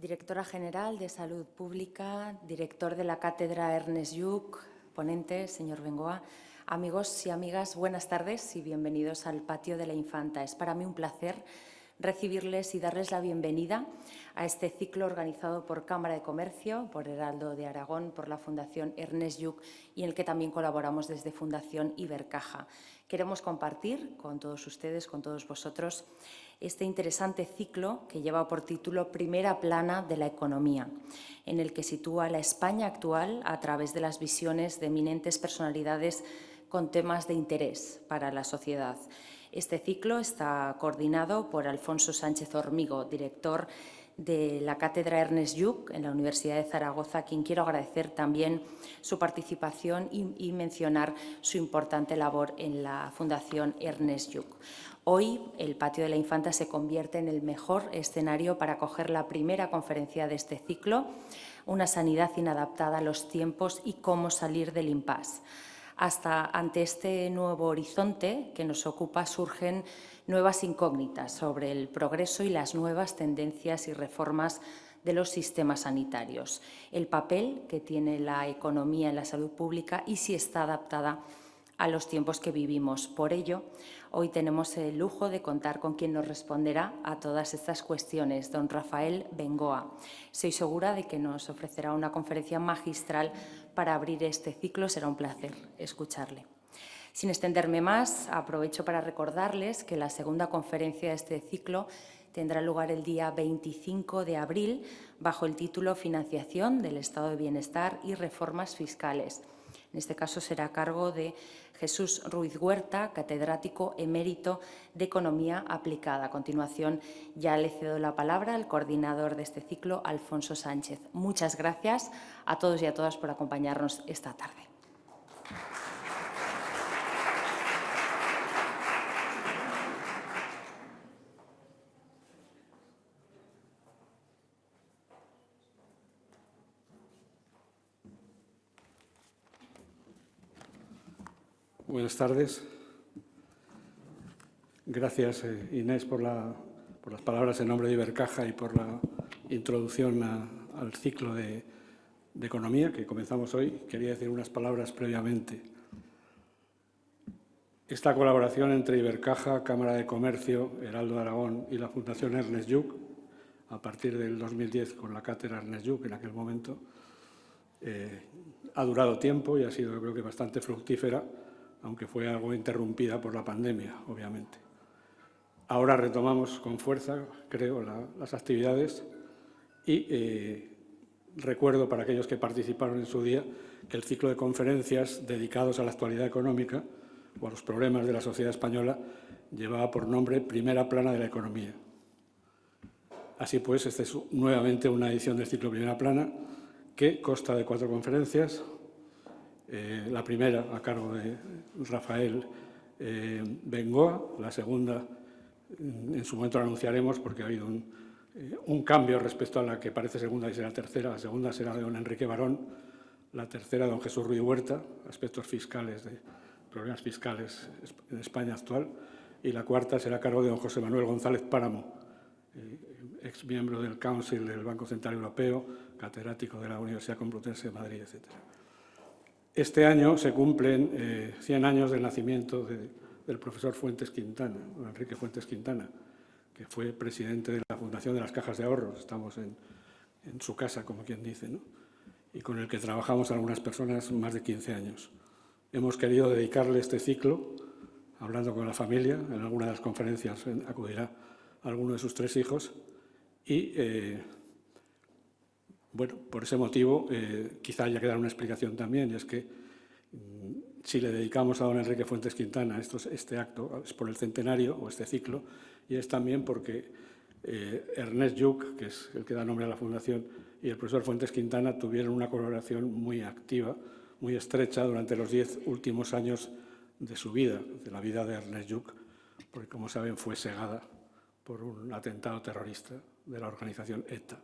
Directora General de Salud Pública, director de la Cátedra Ernest Lluch, ponente, señor Bengoa. Amigos y amigas, buenas tardes y bienvenidos al Patio de la Infanta. Es para mí un placer recibirles y darles la bienvenida a este ciclo organizado por Cámara de Comercio, por Heraldo de Aragón, por la Fundación Ernest Lluch y en el que también colaboramos desde Fundación Ibercaja. Queremos compartir con todos ustedes, con todos vosotros, este interesante ciclo que lleva por título Primera plana de la economía, en el que sitúa la España actual a través de las visiones de eminentes personalidades con temas de interés para la sociedad. Este ciclo está coordinado por Alfonso Sánchez Hormigo, director de la Cátedra Ernest Lluch en la Universidad de Zaragoza, a quien quiero agradecer también su participación y mencionar su importante labor en la Fundación Ernest Lluch. Hoy, el Patio de la Infanta se convierte en el mejor escenario para acoger la primera conferencia de este ciclo, Una sanidad inadaptada a los tiempos y cómo salir del impasse. Ante este nuevo horizonte que nos ocupa surgen nuevas incógnitas sobre el progreso y las nuevas tendencias y reformas de los sistemas sanitarios, el papel que tiene la economía en la salud pública y si está adaptada a los tiempos que vivimos. Por ello, hoy tenemos el lujo de contar con quien nos responderá a todas estas cuestiones, don Rafael Bengoa. Soy segura de que nos ofrecerá una conferencia magistral para abrir este ciclo. Será un placer escucharle. Sin extenderme más, aprovecho para recordarles que la segunda conferencia de este ciclo tendrá lugar el día 25 de abril bajo el título Financiación del Estado de Bienestar y Reformas Fiscales. En este caso será a cargo de Jesús Ruiz Huerta, catedrático emérito de Economía Aplicada. A continuación, ya le cedo la palabra al coordinador de este ciclo, Alfonso Sánchez. Muchas gracias a todos y a todas por acompañarnos esta tarde. Buenas tardes. Gracias, Inés, por las palabras en nombre de Ibercaja y por la introducción al ciclo de economía que comenzamos hoy. Quería decir unas palabras previamente. Esta colaboración entre Ibercaja, Cámara de Comercio, Heraldo de Aragón y la Fundación Ernest Lluch, a partir del 2010 con la cátedra Ernest Lluch en aquel momento, ha durado tiempo y ha sido, yo creo que, bastante fructífera, aunque fue algo interrumpida por la pandemia, obviamente. Ahora retomamos con fuerza, creo, las actividades y recuerdo para aquellos que participaron en su día que el ciclo de conferencias dedicados a la actualidad económica o a los problemas de la sociedad española llevaba por nombre Primera plana de la economía. Así pues, esta es nuevamente una edición del ciclo Primera plana que consta de 4 conferencias. La primera a cargo de Rafael Bengoa, la segunda en su momento la anunciaremos porque ha habido un cambio respecto a la que parece segunda y será tercera. La segunda será de don Enrique Barón, la tercera de don Jesús Ruiz Huerta, aspectos fiscales, problemas fiscales en España actual, y la cuarta será a cargo de don José Manuel González Páramo, ex miembro del Council del Banco Central Europeo, catedrático de la Universidad Complutense de Madrid, etc. Este año se cumplen 100 años del nacimiento del profesor Fuentes Quintana, don Enrique Fuentes Quintana, que fue presidente de la Fundación de las Cajas de Ahorros. Estamos en su casa, como quien dice, ¿no? Y con el que trabajamos algunas personas más de 15 años. Hemos querido dedicarle este ciclo, hablando con la familia. En alguna de las conferencias acudirá alguno de sus 3 hijos y bueno, por ese motivo, quizá haya que dar una explicación también, y es que si le dedicamos a don Enrique Fuentes Quintana este acto, es por el centenario, o este ciclo, y es también porque Ernest Lluch, que es el que da nombre a la Fundación, y el profesor Fuentes Quintana tuvieron una colaboración muy activa, muy estrecha, durante los 10 últimos años de su vida, de la vida de Ernest Lluch, porque, como saben, fue segada por un atentado terrorista de la organización ETA.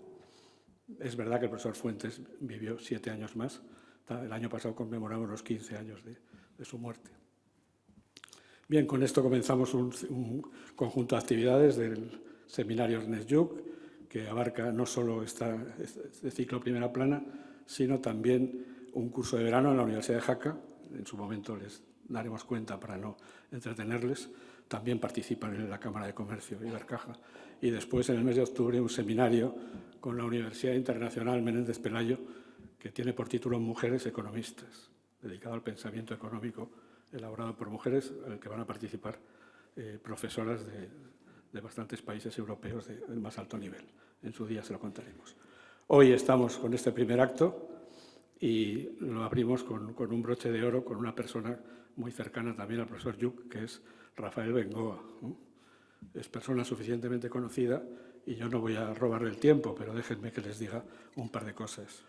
Es verdad que el profesor Fuentes vivió 7 años más. El año pasado conmemoramos los 15 años de su muerte. Bien, con esto comenzamos un conjunto de actividades del seminario Ernest Lluch, que abarca no solo este ciclo primera plana, sino también un curso de verano en la Universidad de Jaca. En su momento les daremos cuenta para no entretenerles. También participan en la Cámara de Comercio Ibercaja. Y después, en el mes de octubre, un seminario con la Universidad Internacional Menéndez Pelayo, que tiene por título Mujeres Economistas, dedicado al pensamiento económico elaborado por mujeres, en el que van a participar profesoras de bastantes países europeos del más alto nivel. En su día se lo contaremos. Hoy estamos con este primer acto y lo abrimos con un broche de oro, con una persona muy cercana también al profesor Lluch, que es Rafael Bengoa. Es persona suficientemente conocida y yo no voy a robarle el tiempo, pero déjenme que les diga un par de cosas.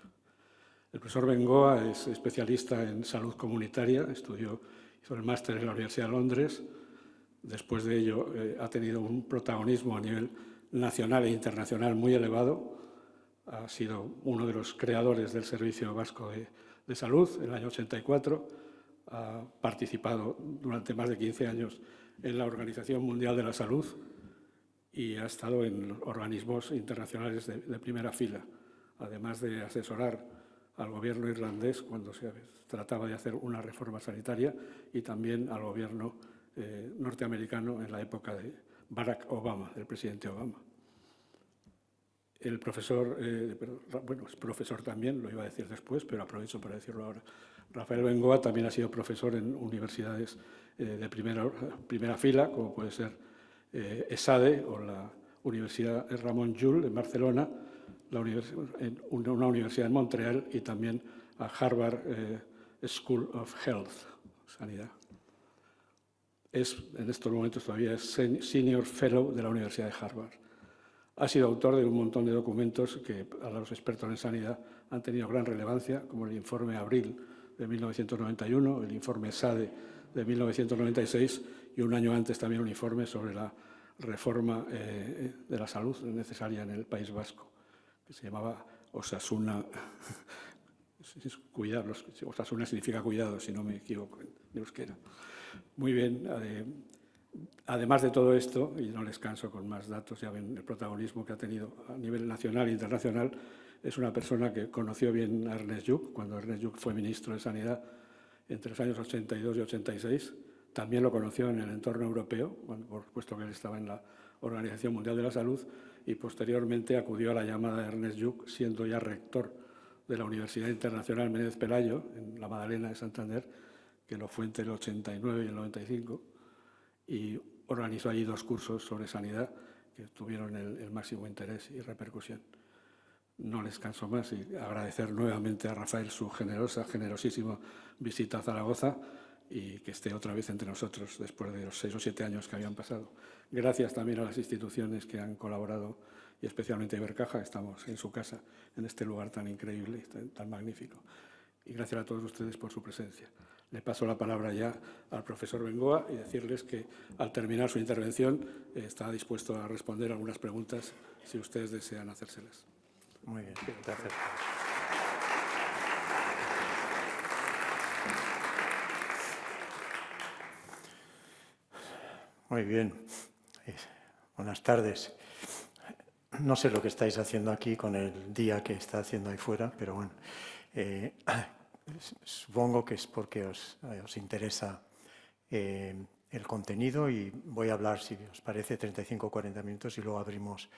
El profesor Bengoa es especialista en salud comunitaria, hizo el máster en la Universidad de Londres. Después de ello ha tenido un protagonismo a nivel nacional e internacional muy elevado. Ha sido uno de los creadores del Servicio Vasco de Salud en el año 84. Ha participado durante más de 15 años en la Organización Mundial de la Salud y ha estado en organismos internacionales de primera fila, además de asesorar al gobierno irlandés cuando se trataba de hacer una reforma sanitaria y también al gobierno norteamericano en la época de Barack Obama, del presidente Obama. El profesor, bueno, es profesor también, lo iba a decir después, pero aprovecho para decirlo ahora. Rafael Bengoa también ha sido profesor en universidades de primera fila, como puede ser ESADE o la Universidad Ramon Llull en Barcelona, una universidad en Montreal y también a Harvard School of Health, Sanidad. En estos momentos todavía es Senior Fellow de la Universidad de Harvard. Ha sido autor de un montón de documentos que a los expertos en sanidad han tenido gran relevancia, como el informe Abril de 1991, el informe SADE de 1996 y un año antes también un informe sobre la reforma de la salud necesaria en el País Vasco, que se llamaba Osasuna. Osasuna significa cuidado, si no me equivoco, en euskera. Muy bien. Además de todo esto, y no les canso con más datos, ya ven el protagonismo que ha tenido a nivel nacional e internacional, es una persona que conoció bien a Ernest Lluch, cuando Ernest Lluch fue ministro de Sanidad entre los años 82 y 86. También lo conoció en el entorno europeo, puesto que él estaba en la Organización Mundial de la Salud, y posteriormente acudió a la llamada de Ernest Lluch, siendo ya rector de la Universidad Internacional Menéndez Pelayo, en la Magdalena de Santander, que lo fue entre el 89 y el 95, y organizó allí 2 cursos sobre sanidad que tuvieron el máximo interés y repercusión. No les canso más y agradecer nuevamente a Rafael su generosísima visita a Zaragoza y que esté otra vez entre nosotros después de los 6 o 7 años que habían pasado. Gracias también a las instituciones que han colaborado y especialmente a Ibercaja. Estamos en su casa, en este lugar tan increíble y tan magnífico. Y gracias a todos ustedes por su presencia. Le paso la palabra ya al profesor Bengoa y decirles que al terminar su intervención está dispuesto a responder algunas preguntas si ustedes desean hacérselas. Muy bien, gracias. Muy bien. Buenas tardes. No sé lo que estáis haciendo aquí con el día que está haciendo ahí fuera, pero bueno, supongo que es porque os interesa el contenido y voy a hablar, si os parece, 35 o 40 minutos y luego abrimos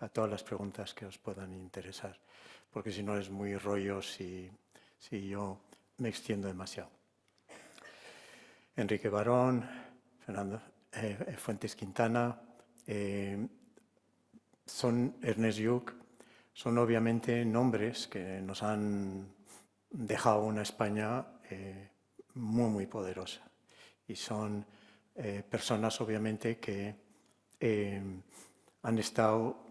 a todas las preguntas que os puedan interesar, porque si no es muy rollo si yo me extiendo demasiado. Enrique Barón, Fernando Fuentes Quintana, son Ernest Lluch, son obviamente nombres que nos han dejado una España muy, muy poderosa. Y son personas, obviamente, que han estado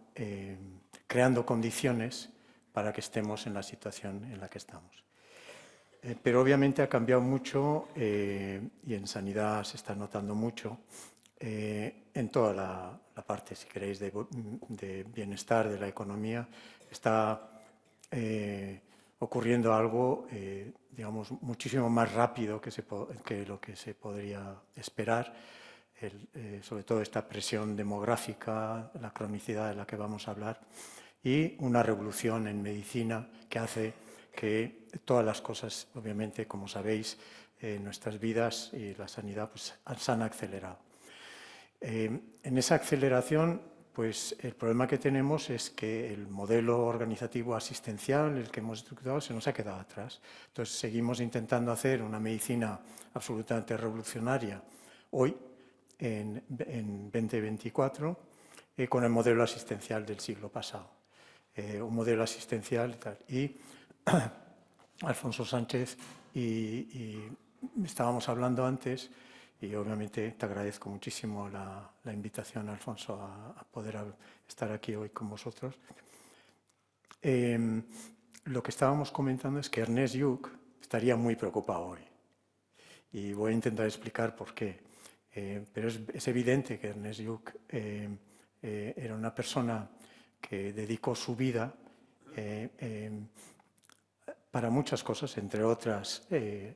creando condiciones para que estemos en la situación en la que estamos. Pero obviamente ha cambiado mucho y en sanidad se está notando mucho en toda la parte, si queréis, de bienestar, de la economía. Está ocurriendo algo, digamos, muchísimo más rápido que lo que se podría esperar. sobre todo esta presión demográfica, la cronicidad de la que vamos a hablar, y una revolución en medicina que hace que todas las cosas, obviamente, como sabéis, nuestras vidas y la sanidad pues, se han acelerado. En esa aceleración, pues el problema que tenemos es que el modelo organizativo asistencial, el que hemos estructurado, se nos ha quedado atrás. Entonces, seguimos intentando hacer una medicina absolutamente revolucionaria hoy, en 2024, con el modelo asistencial del siglo pasado. Un modelo asistencial y tal. Y Alfonso Sánchez y estábamos hablando antes, y obviamente te agradezco muchísimo la invitación, Alfonso, a poder estar aquí hoy con vosotros. Lo que estábamos comentando es que Ernest Lluch estaría muy preocupado hoy. Y voy a intentar explicar por qué. Pero es evidente que Ernest Lluch era una persona que dedicó su vida para muchas cosas, entre otras,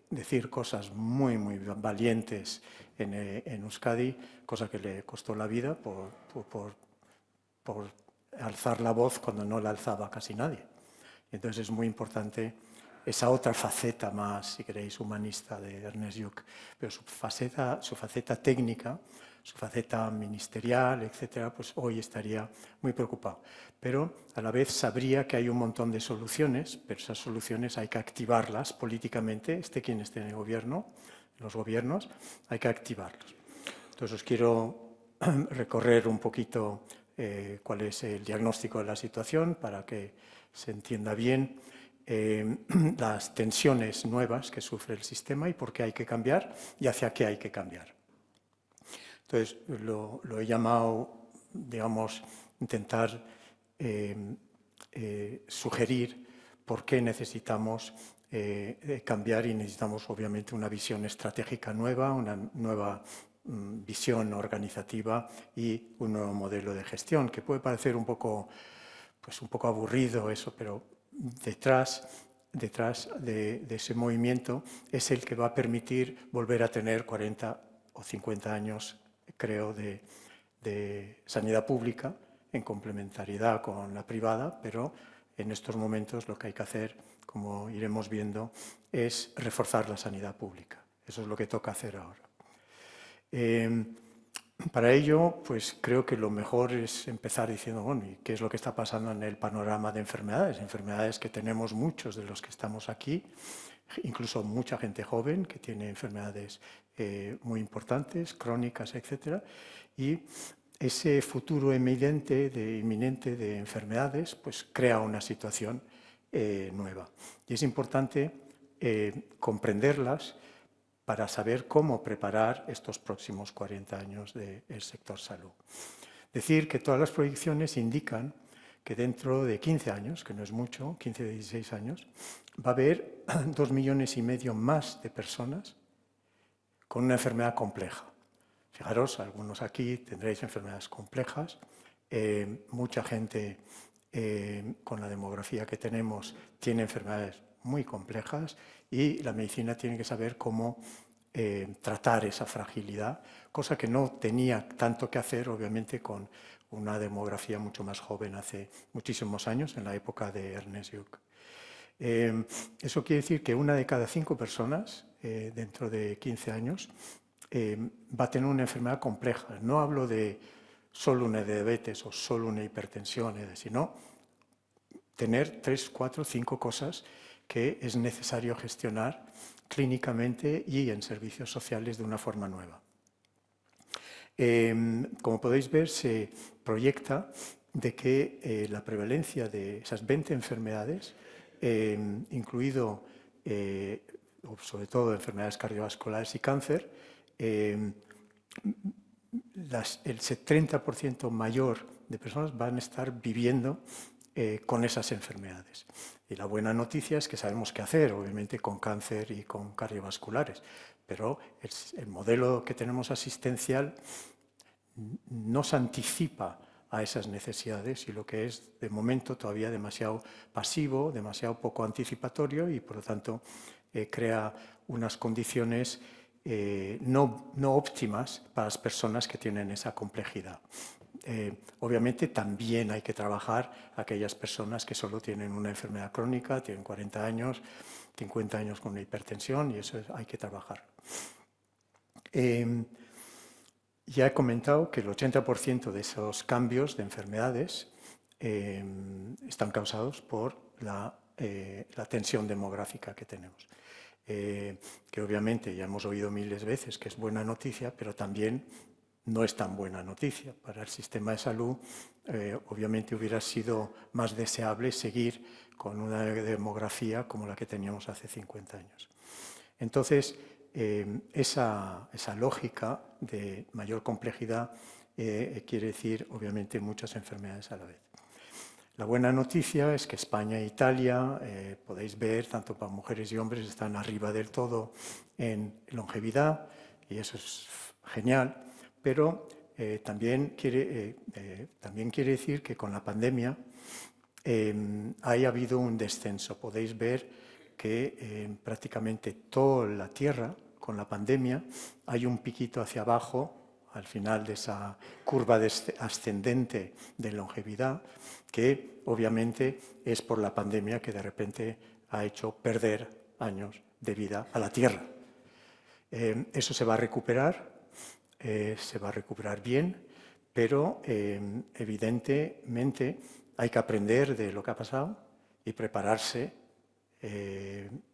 decir cosas muy, muy valientes en Euskadi, cosa que le costó la vida por alzar la voz cuando no la alzaba casi nadie. Y entonces es muy importante esa otra faceta más, si queréis, humanista de Ernest Lluch, pero su faceta técnica, su faceta ministerial, etcétera, pues hoy estaría muy preocupado. Pero a la vez sabría que hay un montón de soluciones, pero esas soluciones hay que activarlas políticamente, esté quien esté en el gobierno, en los gobiernos, hay que activarlos. Entonces os quiero recorrer un poquito cuál es el diagnóstico de la situación para que se entienda bien las tensiones nuevas que sufre el sistema y por qué hay que cambiar y hacia qué hay que cambiar. Entonces, lo he llamado, digamos, intentar sugerir por qué necesitamos cambiar y necesitamos, obviamente, una visión estratégica nueva, una nueva visión organizativa y un nuevo modelo de gestión, que puede parecer un poco aburrido eso, pero detrás de ese movimiento es el que va a permitir volver a tener 40 o 50 años, creo, de sanidad pública en complementariedad con la privada, pero en estos momentos lo que hay que hacer, como iremos viendo, es reforzar la sanidad pública. Eso es lo que toca hacer ahora. Para ello, pues creo que lo mejor es empezar diciendo, bueno, ¿y qué es lo que está pasando en el panorama de enfermedades? Enfermedades que tenemos muchos de los que estamos aquí, incluso mucha gente joven que tiene enfermedades muy importantes, crónicas, etcétera, y ese futuro inminente de enfermedades pues crea una situación nueva. Y es importante comprenderlas para saber cómo preparar estos próximos 40 años del sector salud. Decir que todas las proyecciones indican que dentro de 15 años, que no es mucho, 15 o 16 años, va a haber 2,5 millones más de personas con una enfermedad compleja. Fijaros, algunos aquí tendréis enfermedades complejas, mucha gente con la demografía que tenemos tiene enfermedades muy complejas y la medicina tiene que saber cómo tratar esa fragilidad, cosa que no tenía tanto que hacer, obviamente, con una demografía mucho más joven hace muchísimos años, en la época de Ernest Lluch. Eso quiere decir que 1 de cada 5 personas, dentro de 15 años, va a tener una enfermedad compleja. No hablo de solo una diabetes o solo una hipertensión, sino tener 3, 4, 5 cosas que es necesario gestionar clínicamente y en servicios sociales de una forma nueva. Como podéis ver, se proyecta de que la prevalencia de esas 20 enfermedades, incluido sobre todo enfermedades cardiovasculares y cáncer, el 30% mayor de personas van a estar viviendo con esas enfermedades. Y la buena noticia es que sabemos qué hacer, obviamente, con cáncer y con cardiovasculares, pero el modelo que tenemos asistencial no se anticipa a esas necesidades y lo que es, de momento, todavía demasiado pasivo, demasiado poco anticipatorio y, por lo tanto, crea unas condiciones no óptimas para las personas que tienen esa complejidad. Obviamente también hay que trabajar aquellas personas que solo tienen una enfermedad crónica, tienen 40 años, 50 años con una hipertensión, y eso hay que trabajar. Ya he comentado que el 80% de esos cambios de enfermedades están causados por la tensión demográfica que tenemos. Que obviamente ya hemos oído miles de veces que es buena noticia, pero también no es tan buena noticia. Para el sistema de salud, obviamente hubiera sido más deseable seguir con una demografía como la que teníamos hace 50 años. Entonces, esa lógica de mayor complejidad quiere decir, obviamente, muchas enfermedades a la vez. La buena noticia es que España e Italia, podéis ver, tanto para mujeres y hombres, están arriba del todo en longevidad, y eso es genial, pero también quiere decir que con la pandemia ha habido un descenso. Podéis ver que prácticamente toda la Tierra, con la pandemia, hay un piquito hacia abajo, al final de esa curva ascendente de longevidad, que obviamente es por la pandemia que de repente ha hecho perder años de vida a la Tierra. Eso se va a recuperar bien, pero evidentemente hay que aprender de lo que ha pasado y prepararse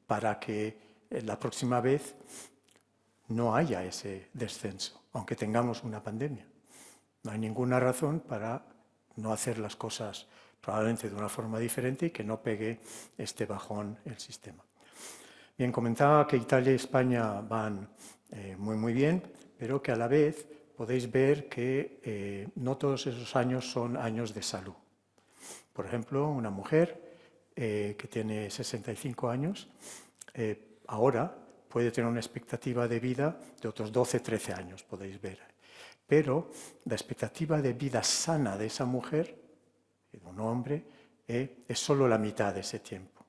para que la próxima vez no haya ese descenso, aunque tengamos una pandemia. No hay ninguna razón para no hacer las cosas probablemente de una forma diferente y que no pegue este bajón el sistema. Bien, comentaba que Italia y España van muy bien, pero que a la vez podéis ver que no todos esos años son años de salud. Por ejemplo, una mujer que tiene 65 años, ahora puede tener una expectativa de vida de otros 12, 13 años, podéis ver. Pero la expectativa de vida sana de esa mujer, de un hombre, es solo la mitad de ese tiempo.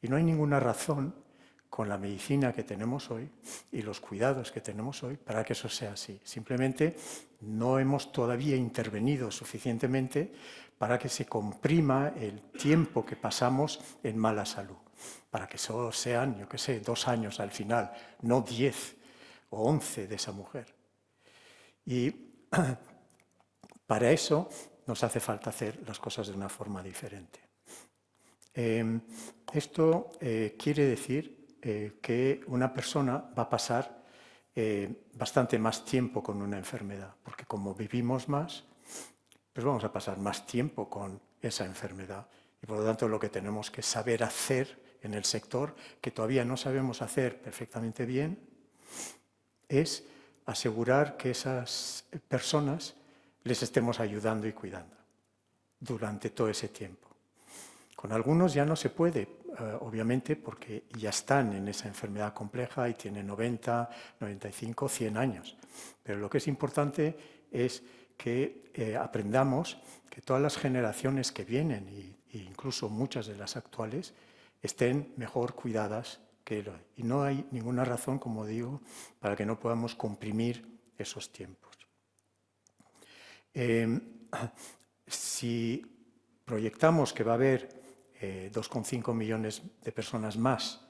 Y no hay ninguna razón, con la medicina que tenemos hoy y los cuidados que tenemos hoy, para que eso sea así. Simplemente no hemos todavía intervenido suficientemente para que se comprima el tiempo que pasamos en mala salud. Para que solo sean, yo qué sé, 2 años al final, no 10 o 11 de esa mujer. Y para eso nos hace falta hacer las cosas de una forma diferente. Esto quiere decir que una persona va a pasar bastante más tiempo con una enfermedad, porque como vivimos más, pues vamos a pasar más tiempo con esa enfermedad. Y por lo tanto lo que tenemos que saber hacer en el sector, que todavía no sabemos hacer perfectamente bien, es asegurar que esas personas les estemos ayudando y cuidando durante todo ese tiempo. Con algunos ya no se puede, obviamente, porque ya están en esa enfermedad compleja y tienen 90, 95, 100 años. Pero lo que es importante es que aprendamos que todas las generaciones que vienen, e incluso muchas de las actuales, estén mejor cuidadas que hoy. Y no hay ninguna razón, como digo, para que no podamos comprimir esos tiempos. Si proyectamos que va a haber 2,5 millones de personas más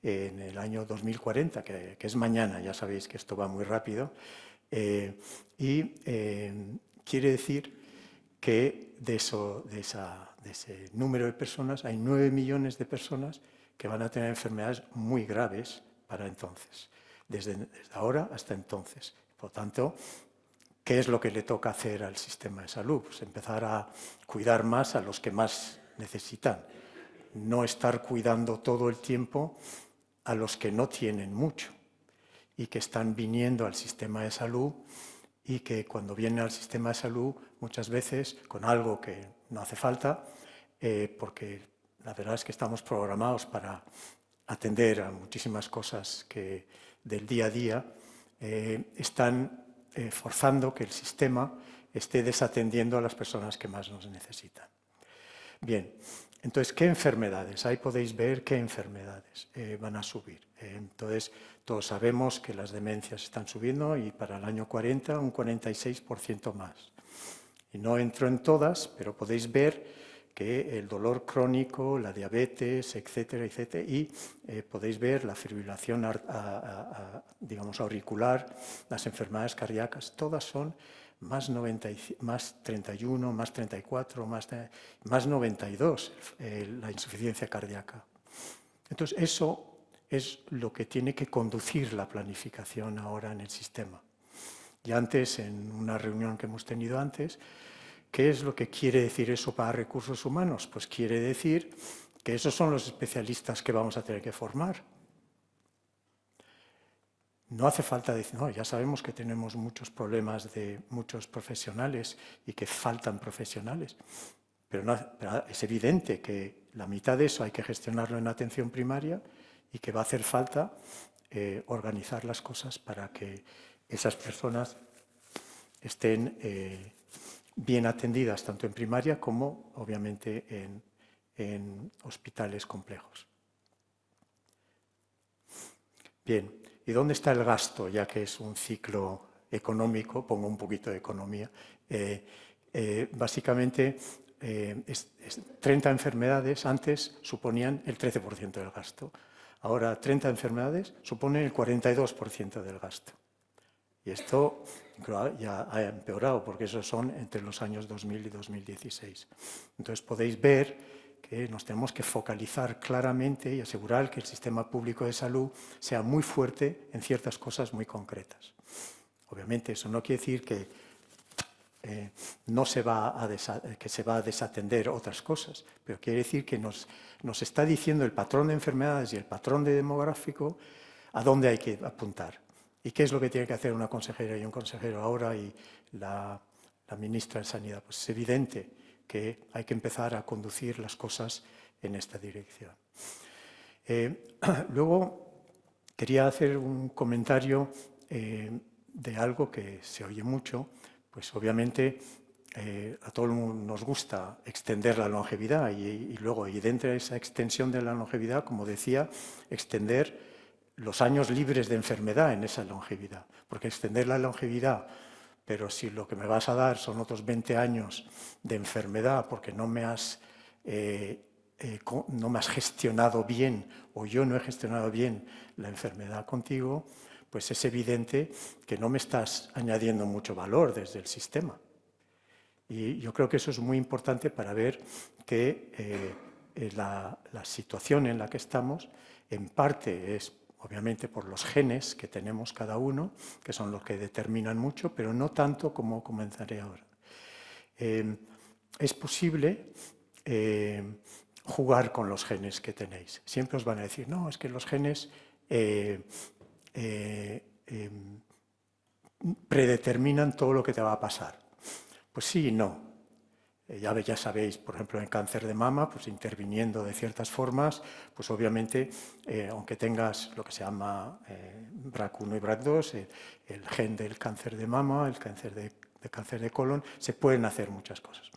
en el año 2040, que es mañana, ya sabéis que esto va muy rápido, y quiere decir que de ese número de personas hay 9 millones de personas que van a tener enfermedades muy graves para entonces, desde ahora hasta entonces. Por lo tanto, ¿qué es lo que le toca hacer al sistema de salud? Pues empezar a cuidar más a los que más necesitan, no estar cuidando todo el tiempo a los que no tienen mucho y que están viniendo al sistema de salud, y que cuando vienen al sistema de salud muchas veces con algo que no hace falta, porque la verdad es que estamos programados para atender a muchísimas cosas que del día a día, están forzando que el sistema esté desatendiendo a las personas que más nos necesitan. Bien, Entonces, ¿qué enfermedades? Ahí podéis ver qué enfermedades van a subir. Entonces, todos sabemos que las demencias están subiendo y para el año 40 un 46% más. Y no entro en todas, pero podéis ver que el dolor crónico, la diabetes, etcétera, etcétera, y podéis ver la fibrilación digamos, auricular, las enfermedades cardíacas, todas son más 31, más 34, más 92 la insuficiencia cardíaca. Entonces, eso es lo que tiene que conducir la planificación ahora en el sistema. Y antes, en una reunión que hemos tenido antes, ¿qué es lo que quiere decir eso para recursos humanos? Pues quiere decir que esos son los especialistas que vamos a tener que formar. No hace falta decir, no, ya sabemos que tenemos muchos problemas de muchos profesionales y que faltan profesionales, pero es evidente que la mitad de eso hay que gestionarlo en atención primaria y que va a hacer falta organizar las cosas para que esas personas estén bien atendidas tanto en primaria como, obviamente, en hospitales complejos. Bien, ¿y dónde está el gasto? Ya que es un ciclo económico, pongo un poquito de economía. Básicamente, 30 enfermedades antes suponían el 13% del gasto. Ahora, 30 enfermedades suponen el 42% del gasto. Y esto ya ha empeorado, porque esos son entre los años 2000 y 2016. Entonces podéis ver que nos tenemos que focalizar claramente y asegurar que el sistema público de salud sea muy fuerte en ciertas cosas muy concretas. Obviamente eso no quiere decir que se va a desatender otras cosas, pero quiere decir que nos está diciendo el patrón de enfermedades y el patrón de demográfico a dónde hay que apuntar. ¿Y qué es lo que tiene que hacer una consejera y un consejero ahora y la ministra de Sanidad? Pues es evidente que hay que empezar a conducir las cosas en esta dirección. Luego, quería hacer un comentario de algo que se oye mucho. Pues obviamente a todo el mundo nos gusta extender la longevidad y luego, y dentro de esa extensión de la longevidad, como decía, extender los años libres de enfermedad en esa longevidad. Porque extender la longevidad, pero si lo que me vas a dar son otros 20 años de enfermedad porque no me has gestionado bien o yo no he gestionado bien la enfermedad contigo, pues es evidente que no me estás añadiendo mucho valor desde el sistema. Y yo creo que eso es muy importante para ver que la situación en la que estamos, en parte es obviamente por los genes que tenemos cada uno, que son los que determinan mucho, pero no tanto como comenzaré ahora. Es posible jugar con los genes que tenéis. Siempre os van a decir, no, es que los genes predeterminan todo lo que te va a pasar. Pues sí y no. Ya sabéis, por ejemplo, en cáncer de mama, pues interviniendo de ciertas formas, pues obviamente, aunque tengas lo que se llama BRCA1 y BRCA2, el gen del cáncer de mama, el cáncer de colon, se pueden hacer muchas cosas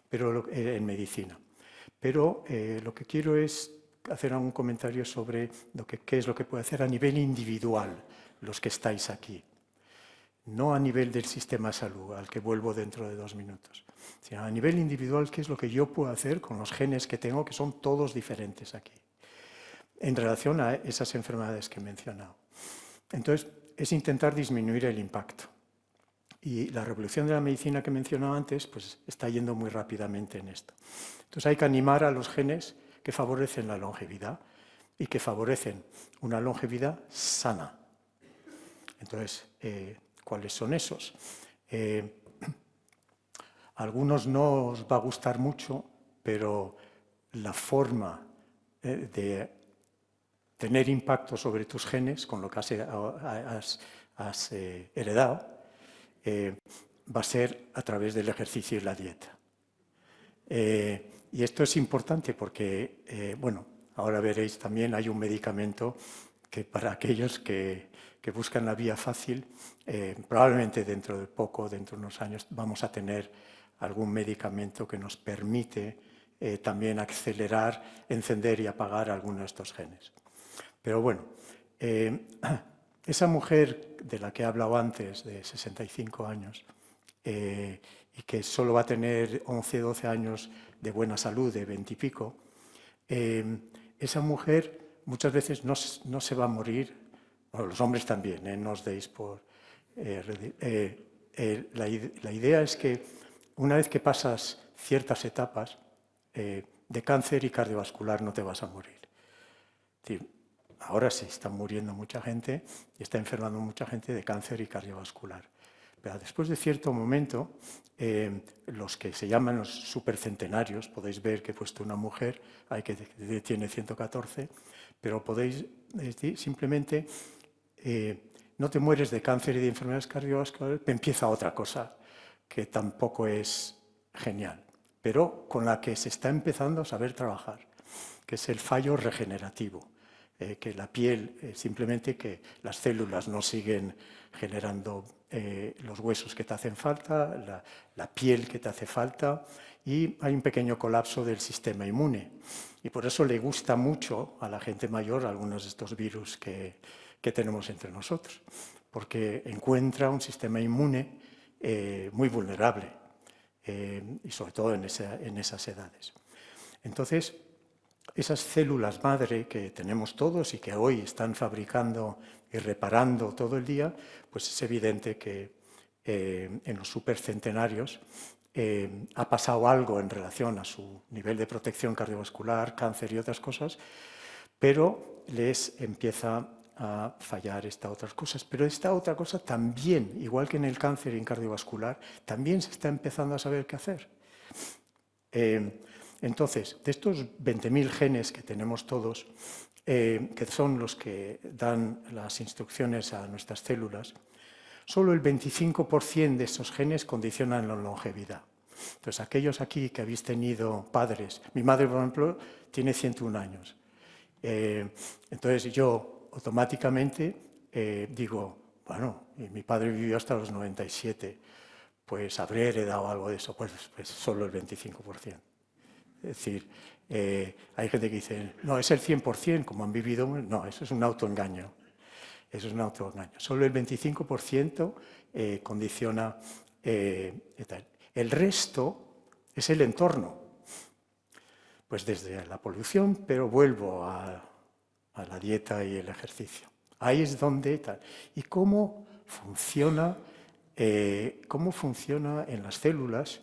pero en medicina. Pero lo que quiero es hacer un comentario sobre qué es lo que puede hacer a nivel individual los que estáis aquí. No a nivel del sistema de salud, al que vuelvo dentro de 2 minutos, sino a nivel individual, qué es lo que yo puedo hacer con los genes que tengo, que son todos diferentes aquí, en relación a esas enfermedades que he mencionado. Entonces, es intentar disminuir el impacto. Y la revolución de la medicina que he mencionado antes, pues está yendo muy rápidamente en esto. Entonces, hay que animar a los genes que favorecen la longevidad y que favorecen una longevidad sana. Entonces, ¿cuáles son esos? Algunos no os va a gustar mucho, pero la forma de tener impacto sobre tus genes, con lo que has heredado, va a ser a través del ejercicio y la dieta. Y esto es importante porque, bueno, ahora veréis también hay un medicamento que para aquellos que buscan la vía fácil, probablemente dentro de poco, dentro de unos años, vamos a tener algún medicamento que nos permite también acelerar, encender y apagar algunos de estos genes. Pero bueno, esa mujer de la que he hablado antes, de 65 años, y que solo va a tener 11, 12 años de buena salud, de 20 y pico, esa mujer muchas veces no se va a morir, bueno, los hombres también, no os deis por... la idea es que una vez que pasas ciertas etapas de cáncer y cardiovascular no te vas a morir. Es decir, ahora se está muriendo mucha gente y está enfermando mucha gente de cáncer y cardiovascular. Pero después de cierto momento, los que se llaman los supercentenarios, podéis ver que he puesto una mujer, hay que tiene 114, pero podéis decir simplemente, no te mueres de cáncer y de enfermedades cardiovasculares, empieza otra cosa que tampoco es genial, pero con la que se está empezando a saber trabajar, que es el fallo regenerativo. Que la piel, simplemente que las células no siguen generando los huesos que te hacen falta, la piel que te hace falta, y hay un pequeño colapso del sistema inmune. Y por eso le gusta mucho a la gente mayor algunos de estos virus que tenemos entre nosotros, porque encuentra un sistema inmune muy vulnerable, y sobre todo en esas edades. Entonces, esas células madre que tenemos todos y que hoy están fabricando y reparando todo el día, pues es evidente que en los supercentenarios ha pasado algo en relación a su nivel de protección cardiovascular, cáncer y otras cosas, pero les empieza a fallar estas otras cosas. Pero esta otra cosa también, igual que en el cáncer y en cardiovascular, también se está empezando a saber qué hacer. Entonces, de estos 20.000 genes que tenemos todos, que son los que dan las instrucciones a nuestras células, solo el 25% de esos genes condicionan la longevidad. Entonces, aquellos aquí que habéis tenido padres, mi madre, por ejemplo, tiene 101 años. Entonces, yo automáticamente digo, bueno, mi padre vivió hasta los 97, pues habré heredado algo de eso, pues solo el 25%. Es decir, hay gente que dice, no, es el 100%, como han vivido. No, eso es un autoengaño. Eso es un autoengaño. Solo el 25% condiciona tal. El resto es el entorno. Pues desde la polución, pero vuelvo a la dieta y el ejercicio. Ahí es donde tal. ¿Y cómo funciona en las células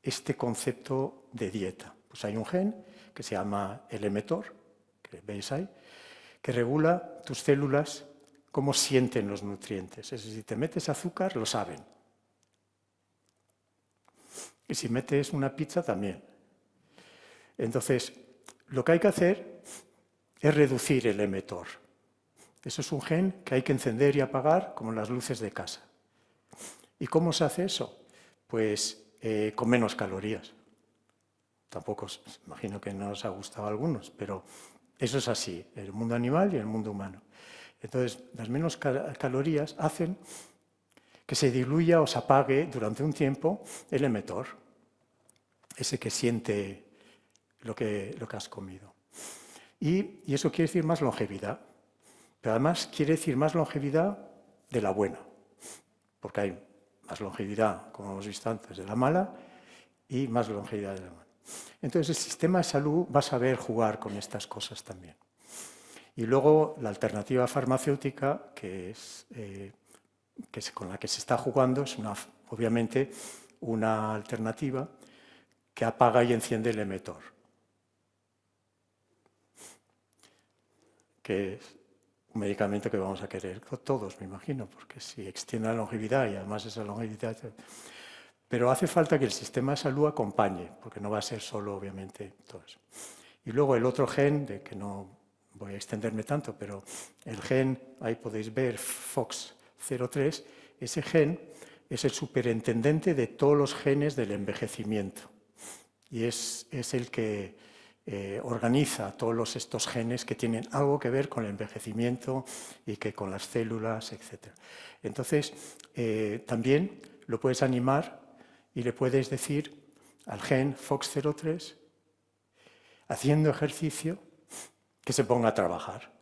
este concepto de dieta? Pues hay un gen que se llama el emetor, que veis ahí, que regula tus células cómo sienten los nutrientes. Es decir, si te metes azúcar, lo saben. Y si metes una pizza, también. Entonces, lo que hay que hacer es reducir el emetor. Eso es un gen que hay que encender y apagar como las luces de casa. ¿Y cómo se hace eso? Pues con menos calorías. Tampoco imagino que no os ha gustado a algunos, pero eso es así, el mundo animal y el mundo humano. Entonces, las menos calorías hacen que se diluya o se apague durante un tiempo el emetor, ese que siente lo que has comido. Y eso quiere decir más longevidad, pero además quiere decir más longevidad de la buena, porque hay más longevidad, como hemos visto antes, de la mala y más longevidad de la mala. Entonces, el sistema de salud va a saber jugar con estas cosas también. Y luego, la alternativa farmacéutica, con la que se está jugando, es obviamente una alternativa que apaga y enciende el emetor, que es un medicamento que vamos a querer todos, me imagino, porque si extiende la longevidad y además esa longevidad... Pero hace falta que el sistema de salud acompañe, porque no va a ser solo, obviamente, todo eso. Y luego el otro gen, de que no voy a extenderme tanto, pero el gen, ahí podéis ver, FOX03, ese gen es el superintendente de todos los genes del envejecimiento. Y es el que organiza todos estos genes que tienen algo que ver con el envejecimiento y que con las células, etc. Entonces, también lo puedes animar y le puedes decir al gen FOX03, haciendo ejercicio, que se ponga a trabajar.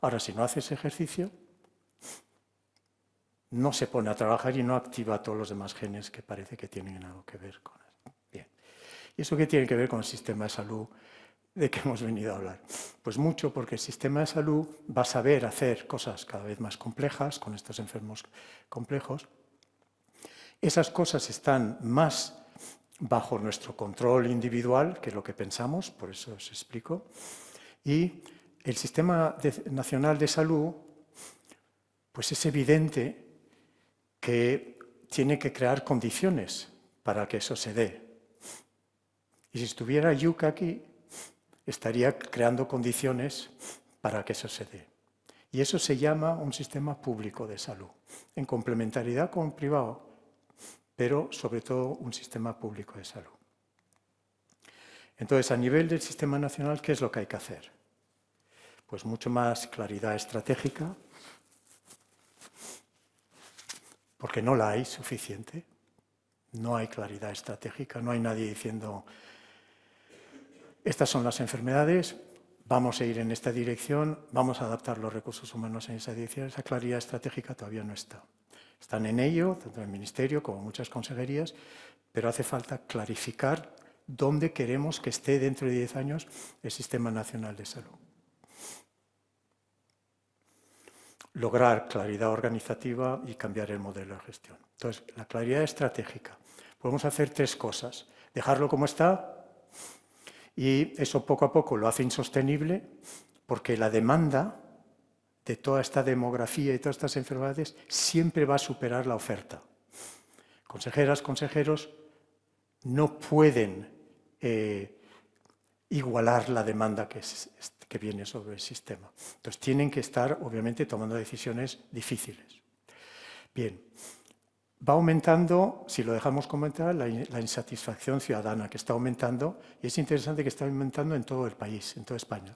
Ahora, si no hace ese ejercicio, no se pone a trabajar y no activa todos los demás genes que parece que tienen algo que ver con eso. Bien. ¿Y eso qué tiene que ver con el sistema de salud de que hemos venido a hablar? Pues mucho, porque el sistema de salud va a saber hacer cosas cada vez más complejas con estos enfermos complejos. Esas cosas están más bajo nuestro control individual, que es lo que pensamos, por eso os explico. Y el Sistema Nacional de Salud, pues es evidente que tiene que crear condiciones para que eso se dé. Y si estuviera IUC aquí, estaría creando condiciones para que eso se dé. Y eso se llama un sistema público de salud, en complementariedad con el privado, pero sobre todo un sistema público de salud. Entonces, a nivel del sistema nacional, ¿qué es lo que hay que hacer? Pues mucho más claridad estratégica, porque no la hay suficiente. No hay claridad estratégica, no hay nadie diciendo estas son las enfermedades, vamos a ir en esta dirección, vamos a adaptar los recursos humanos en esa dirección. Esa claridad estratégica todavía no está. Están en ello, tanto el Ministerio como muchas consejerías, pero hace falta clarificar dónde queremos que esté dentro de 10 años el Sistema Nacional de Salud. Lograr claridad organizativa y cambiar el modelo de gestión. Entonces, la claridad estratégica. Podemos hacer 3 cosas. Dejarlo como está, y eso poco a poco lo hace insostenible, porque la demanda de toda esta demografía y todas estas enfermedades siempre va a superar la oferta. Consejeras, consejeros no pueden igualar la demanda que viene sobre el sistema. Entonces tienen que estar, obviamente, tomando decisiones difíciles. Bien, va aumentando, si lo dejamos comentar, la insatisfacción ciudadana, que está aumentando, y es interesante que está aumentando en todo el país, en toda España,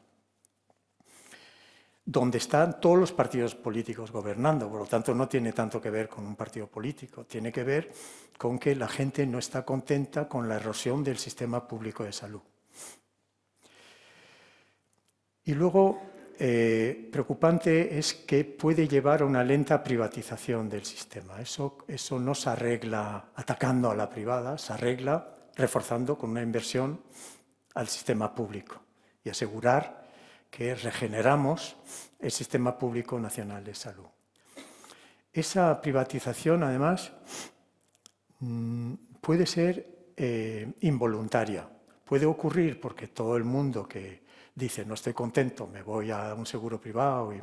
donde están todos los partidos políticos gobernando. Por lo tanto, no tiene tanto que ver con un partido político, tiene que ver con que la gente no está contenta con la erosión del sistema público de salud. Y luego, preocupante es que puede llevar a una lenta privatización del sistema. Eso no se arregla atacando a la privada, se arregla reforzando con una inversión al sistema público y asegurar que regeneramos el Sistema Público Nacional de Salud. Esa privatización, además, puede ser involuntaria. Puede ocurrir porque todo el mundo que dice no estoy contento, me voy a un seguro privado,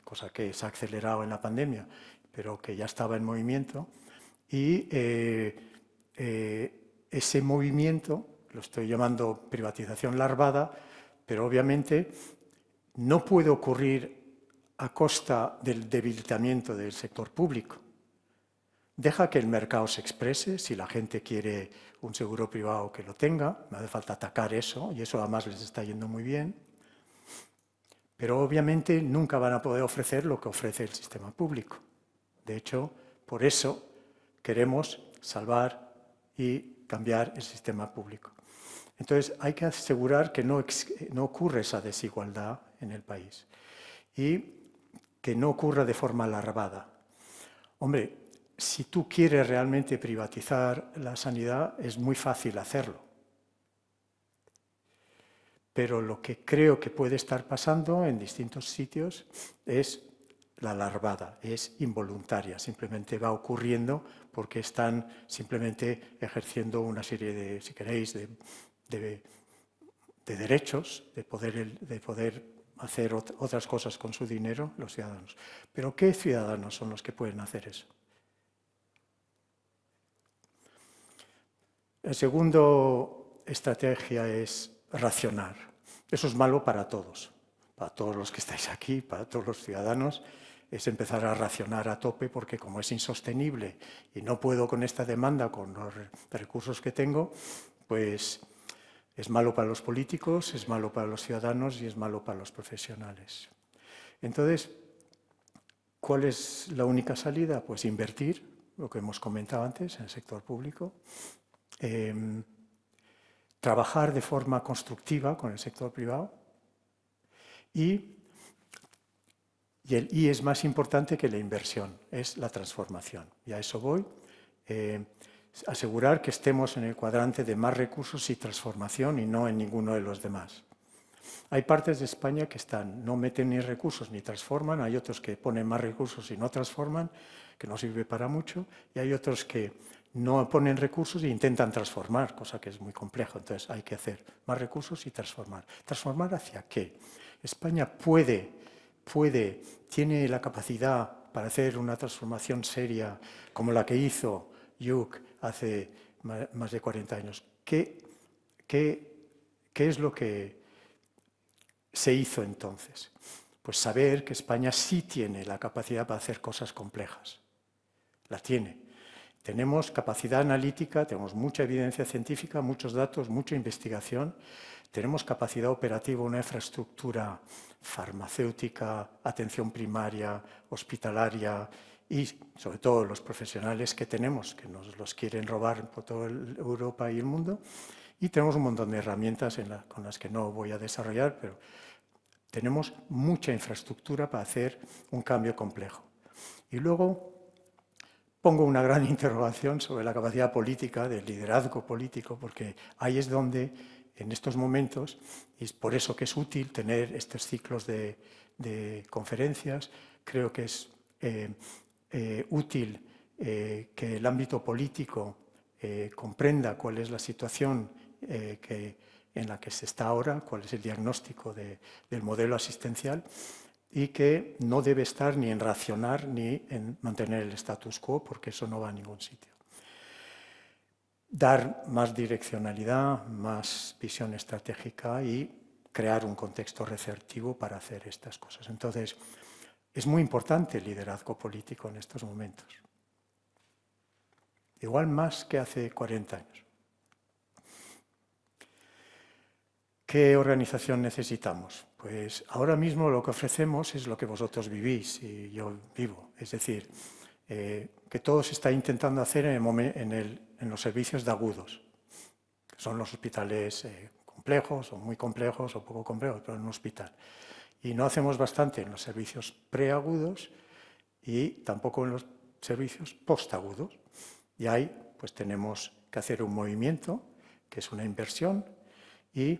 cosa que se ha acelerado en la pandemia, pero que ya estaba en movimiento, y ese movimiento, lo estoy llamando privatización larvada, pero obviamente no puede ocurrir a costa del debilitamiento del sector público. Deja que el mercado se exprese, si la gente quiere un seguro privado que lo tenga, no hace falta atacar eso, y eso además les está yendo muy bien, pero obviamente nunca van a poder ofrecer lo que ofrece el sistema público. De hecho, por eso queremos salvar y cambiar el sistema público. Entonces, hay que asegurar que no ocurra esa desigualdad en el país y que no ocurra de forma larvada. Hombre, si tú quieres realmente privatizar la sanidad, es muy fácil hacerlo. Pero lo que creo que puede estar pasando en distintos sitios es la larvada, es involuntaria, simplemente va ocurriendo porque están simplemente ejerciendo una serie de, si queréis, de derechos, de poder hacer otras cosas con su dinero los ciudadanos. Pero ¿qué ciudadanos son los que pueden hacer eso? La segunda estrategia es racionar. Eso es malo para todos los que estáis aquí, para todos los ciudadanos, es empezar a racionar a tope porque como es insostenible y no puedo con esta demanda, con los recursos que tengo, pues es malo para los políticos, es malo para los ciudadanos y es malo para los profesionales. Entonces, ¿cuál es la única salida? Pues invertir, lo que hemos comentado antes, en el sector público, trabajar de forma constructiva con el sector privado y el I es más importante que la inversión, es la transformación. Y a eso voy. Asegurar que estemos en el cuadrante de más recursos y transformación y no en ninguno de los demás. Hay partes de España que no meten ni recursos ni transforman, hay otros que ponen más recursos y no transforman, que no sirve para mucho, y hay otros que no ponen recursos e intentan transformar, cosa que es muy compleja. Entonces hay que hacer más recursos y transformar. ¿Transformar hacia qué? España tiene la capacidad para hacer una transformación seria como la que hizo Lluc hace más de 40 años. ¿Qué es lo que se hizo entonces? Pues saber que España sí tiene la capacidad para hacer cosas complejas. La tiene. Tenemos capacidad analítica, tenemos mucha evidencia científica, muchos datos, mucha investigación. Tenemos capacidad operativa, una infraestructura farmacéutica, atención primaria, hospitalaria y, sobre todo, los profesionales que tenemos, que nos los quieren robar por toda Europa y el mundo. Y tenemos un montón de herramientas con las que no voy a desarrollar, pero tenemos mucha infraestructura para hacer un cambio complejo. Y luego pongo una gran interrogación sobre la capacidad política, del liderazgo político, porque ahí es donde, en estos momentos, y es por eso que es útil tener estos ciclos de conferencias, creo que es útil que el ámbito político comprenda cuál es la situación en la que se está ahora, cuál es el diagnóstico del modelo asistencial, y que no debe estar ni en racionar ni en mantener el status quo, porque eso no va a ningún sitio. Dar más direccionalidad, más visión estratégica y crear un contexto receptivo para hacer estas cosas. Entonces, es muy importante el liderazgo político en estos momentos. Igual más que hace 40 años. ¿Qué organización necesitamos? Pues ahora mismo lo que ofrecemos es lo que vosotros vivís y yo vivo. Es decir, que todo se está intentando hacer en los servicios de agudos. Que son los hospitales complejos o muy complejos o poco complejos, pero en un hospital. Y no hacemos bastante en los servicios preagudos y tampoco en los servicios postagudos. Y ahí pues tenemos que hacer un movimiento, que es una inversión, y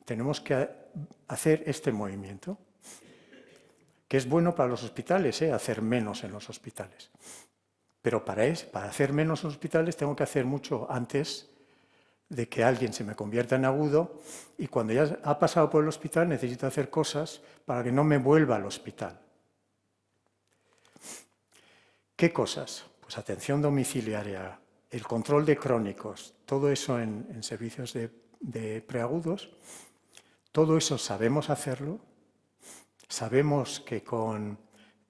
tenemos que hacer este movimiento, que es bueno para los hospitales, hacer menos en los hospitales. Pero para hacer menos en los hospitales tengo que hacer mucho antes de que alguien se me convierta en agudo, y cuando ya ha pasado por el hospital necesito hacer cosas para que no me vuelva al hospital. ¿Qué cosas? Pues atención domiciliaria, el control de crónicos, todo eso en servicios de preagudos. Todo eso sabemos hacerlo, sabemos que con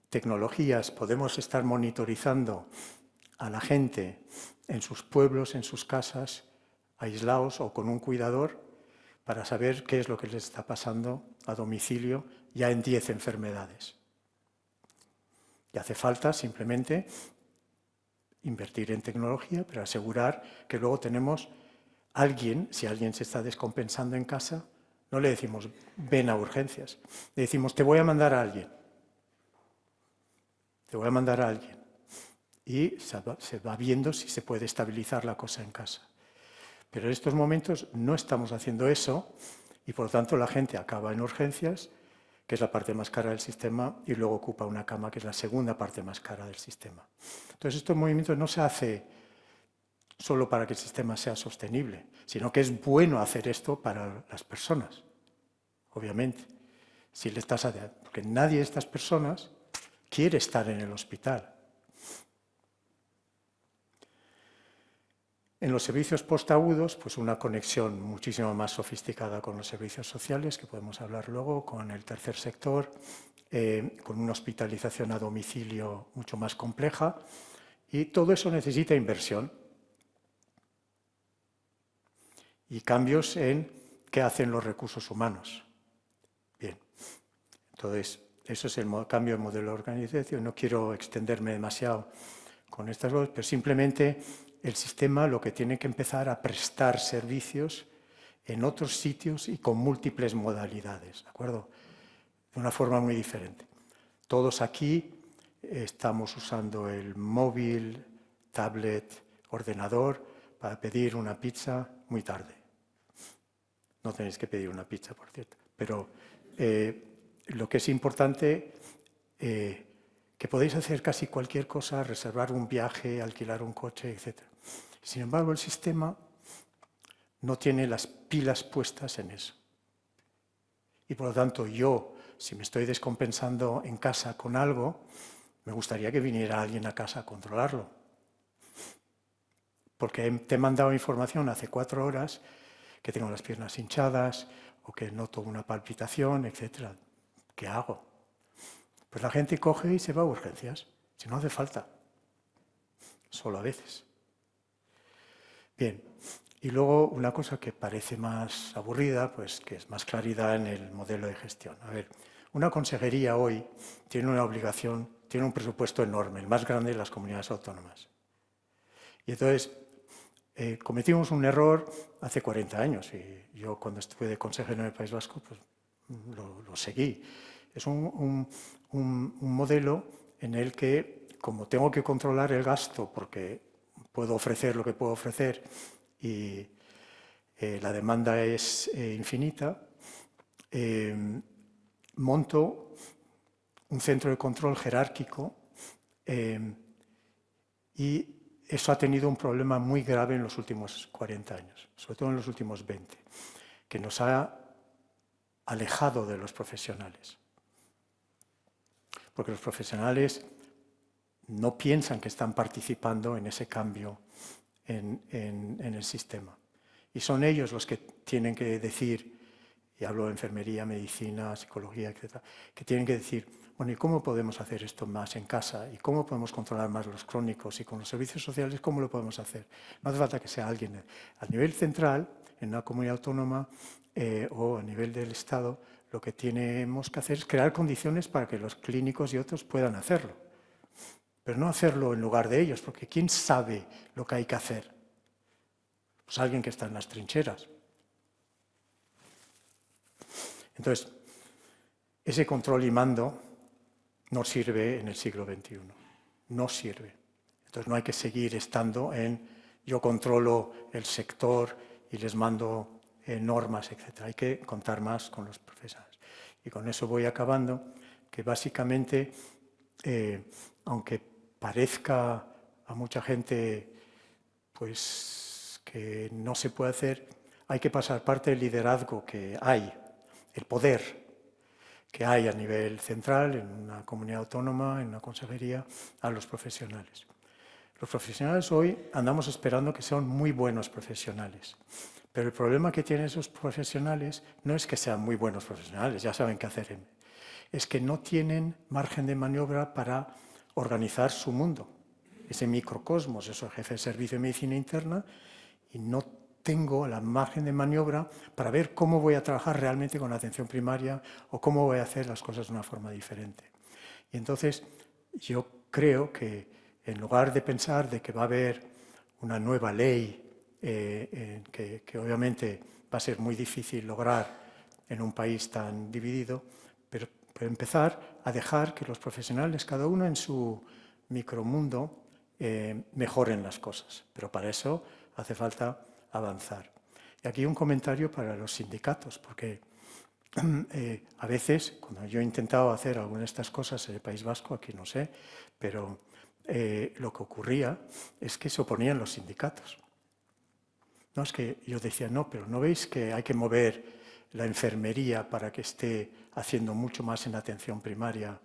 tecnologías podemos estar monitorizando a la gente en sus pueblos, en sus casas, aislados o con un cuidador, para saber qué es lo que les está pasando a domicilio ya en 10 enfermedades. Y hace falta simplemente invertir en tecnología, pero asegurar que luego tenemos alguien, si alguien se está descompensando en casa, no le decimos, ven a urgencias. Le decimos, te voy a mandar a alguien. Te voy a mandar a alguien. Y se va viendo si se puede estabilizar la cosa en casa. Pero en estos momentos no estamos haciendo eso y, por lo tanto, la gente acaba en urgencias, que es la parte más cara del sistema, y luego ocupa una cama, que es la segunda parte más cara del sistema. Entonces, estos movimientos no se hacen solo para que el sistema sea sostenible, sino que es bueno hacer esto para las personas, obviamente. Porque nadie de estas personas quiere estar en el hospital. En los servicios postagudos, pues una conexión muchísimo más sofisticada con los servicios sociales, que podemos hablar luego, con el tercer sector, con una hospitalización a domicilio mucho más compleja, y todo eso necesita inversión. Y cambios en qué hacen los recursos humanos. Bien, entonces, eso es el cambio de modelo de organización. No quiero extenderme demasiado con estas cosas, pero simplemente el sistema lo que tiene que empezar a prestar servicios en otros sitios y con múltiples modalidades, ¿de acuerdo? De una forma muy diferente. Todos aquí estamos usando el móvil, tablet, ordenador para pedir una pizza muy tarde. No tenéis que pedir una pizza, por cierto. Pero lo que es importante, que podéis hacer casi cualquier cosa, reservar un viaje, alquilar un coche, etc. Sin embargo, el sistema no tiene las pilas puestas en eso. Y por lo tanto, yo, si me estoy descompensando en casa con algo, me gustaría que viniera alguien a casa a controlarlo. Porque te he mandado información hace 4 horas que tengo las piernas hinchadas o que noto una palpitación, etc. ¿Qué hago? Pues la gente coge y se va a urgencias, si no hace falta. Solo a veces. Bien, y luego una cosa que parece más aburrida, pues que es más claridad en el modelo de gestión. A ver, una consejería hoy tiene una obligación, tiene un presupuesto enorme, el más grande de las comunidades autónomas. Y entonces cometimos un error hace 40 años y yo cuando estuve de consejero en el País Vasco pues, lo seguí. Es un modelo en el que, como tengo que controlar el gasto porque puedo ofrecer lo que puedo ofrecer y la demanda es infinita, monto un centro de control jerárquico y eso ha tenido un problema muy grave en los últimos 40 años, sobre todo en los últimos 20, que nos ha alejado de los profesionales. Porque los profesionales no piensan que están participando en ese cambio en el sistema. Y son ellos los que tienen que decir, y hablo de enfermería, medicina, psicología, etc., que tienen que decir, bueno, ¿y cómo podemos hacer esto más en casa? ¿Y cómo podemos controlar más los crónicos? Y con los servicios sociales, ¿cómo lo podemos hacer? No hace falta que sea alguien a nivel central, en una comunidad autónoma o a nivel del Estado. Lo que tenemos que hacer es crear condiciones para que los clínicos y otros puedan hacerlo. Pero no hacerlo en lugar de ellos, porque ¿quién sabe lo que hay que hacer? Pues alguien que está en las trincheras. Entonces, ese control y mando no sirve en el siglo XXI. No sirve. Entonces no hay que seguir estando en yo controlo el sector y les mando normas, etc. Hay que contar más con los profesionales. Y con eso voy acabando, que básicamente, aunque parezca a mucha gente pues, que no se puede hacer, hay que pasar parte del liderazgo que hay, el poder que hay a nivel central, en una comunidad autónoma, en una consejería, a los profesionales. Los profesionales hoy andamos esperando que sean muy buenos profesionales. Pero el problema que tienen esos profesionales no es que sean muy buenos profesionales, ya saben qué hacer, es que no tienen margen de maniobra para organizar su mundo, ese microcosmos. Yo soy jefe de servicio de medicina interna y no tengo la margen de maniobra para ver cómo voy a trabajar realmente con la atención primaria o cómo voy a hacer las cosas de una forma diferente. Y entonces yo creo que en lugar de pensar de que va a haber una nueva ley que obviamente va a ser muy difícil lograr en un país tan dividido, pero empezar a dejar que los profesionales, cada uno en su micromundo, mejoren las cosas. Pero para eso hace falta avanzar. Y aquí un comentario para los sindicatos, porque a veces, cuando yo he intentado hacer alguna de estas cosas en el País Vasco, aquí no sé, pero lo que ocurría es que se oponían los sindicatos. No, es que yo decía, no, pero ¿no veis que hay que mover la enfermería para que esté haciendo mucho más en atención primaria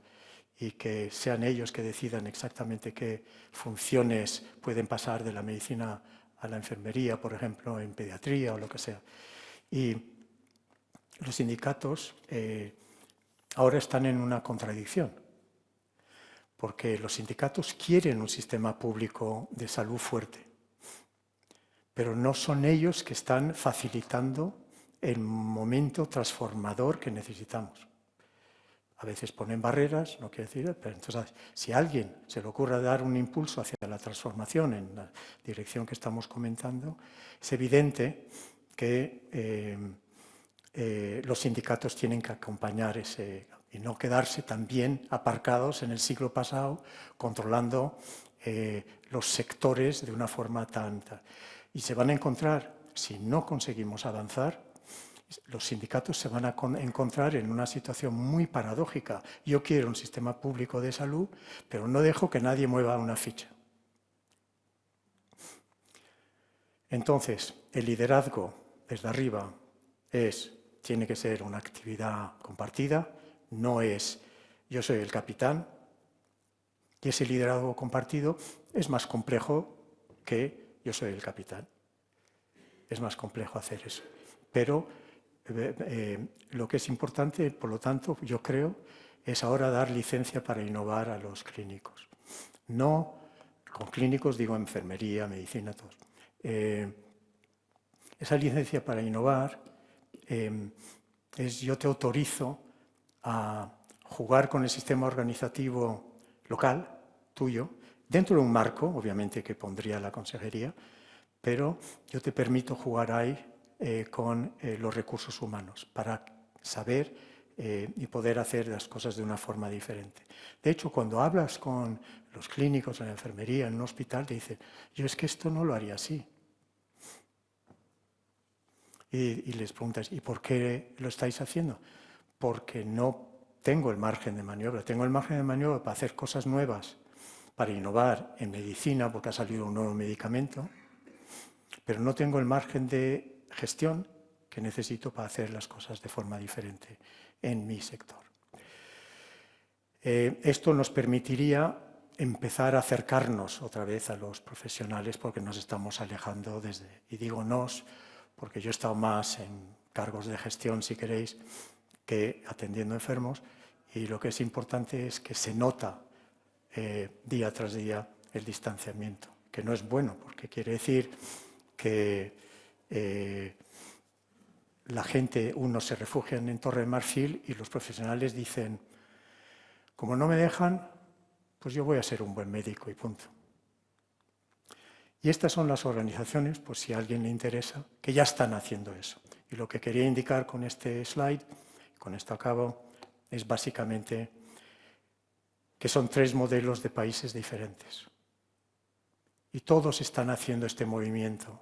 y que sean ellos que decidan exactamente qué funciones pueden pasar de la medicina a la enfermería, por ejemplo, en pediatría o lo que sea? Y los sindicatos ahora están en una contradicción, porque los sindicatos quieren un sistema público de salud fuerte, pero no son ellos que están facilitando el momento transformador que necesitamos. A veces ponen barreras, no quiere decir, pero entonces si a alguien se le ocurra dar un impulso hacia la transformación en la dirección que estamos comentando, es evidente que los sindicatos tienen que acompañar y no quedarse también aparcados en el siglo pasado, controlando los sectores de una forma tan... Y se van a encontrar, si no conseguimos avanzar, los sindicatos se van a encontrar en una situación muy paradójica. Yo quiero un sistema público de salud, pero no dejo que nadie mueva una ficha. Entonces, el liderazgo desde arriba tiene que ser una actividad compartida, no es yo soy el capitán, y ese liderazgo compartido es más complejo que yo soy el capitán. Es más complejo hacer eso. Pero lo que es importante, por lo tanto, yo creo, es ahora dar licencia para innovar a los clínicos. No, con clínicos digo enfermería, medicina, todos. Esa licencia para innovar es yo te autorizo a jugar con el sistema organizativo local, tuyo, dentro de un marco, obviamente, que pondría la consejería, pero yo te permito jugar ahí con los recursos humanos para saber y poder hacer las cosas de una forma diferente. De hecho, cuando hablas con los clínicos en la enfermería, en un hospital, te dicen, yo es que esto no lo haría así. Y les preguntas, ¿y por qué lo estáis haciendo? Porque no tengo el margen de maniobra. Tengo el margen de maniobra para hacer cosas nuevas, para innovar en medicina, porque ha salido un nuevo medicamento, pero no tengo el margen de gestión que necesito para hacer las cosas de forma diferente en mi sector. Esto nos permitiría empezar a acercarnos otra vez a los profesionales porque nos estamos alejando y digo nos, porque yo he estado más en cargos de gestión, si queréis, que atendiendo enfermos, y lo que es importante es que se nota día tras día el distanciamiento, que no es bueno, porque quiere decir que la gente, unos se refugian en Torre de Marfil y los profesionales dicen, como no me dejan, pues yo voy a ser un buen médico y punto. Y estas son las organizaciones, pues si a alguien le interesa, que ya están haciendo eso. Y lo que quería indicar con este slide, con esto acabo, es básicamente que son 3 modelos de países diferentes. Y todos están haciendo este movimiento.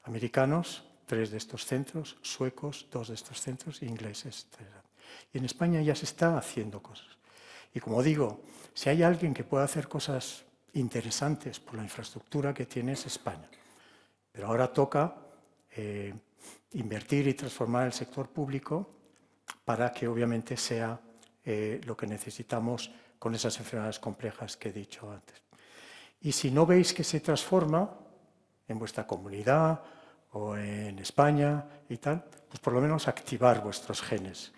Americanos, 3 de estos centros, suecos, 2 de estos centros, ingleses, 3. Y en España ya se está haciendo cosas. Y como digo, si hay alguien que pueda hacer cosas interesantes por la infraestructura que tiene es España. Pero ahora toca invertir y transformar el sector público para que obviamente sea lo que necesitamos con esas enfermedades complejas que he dicho antes. Y si no veis que se transforma en vuestra comunidad o en España y tal, pues por lo menos activar vuestros genes.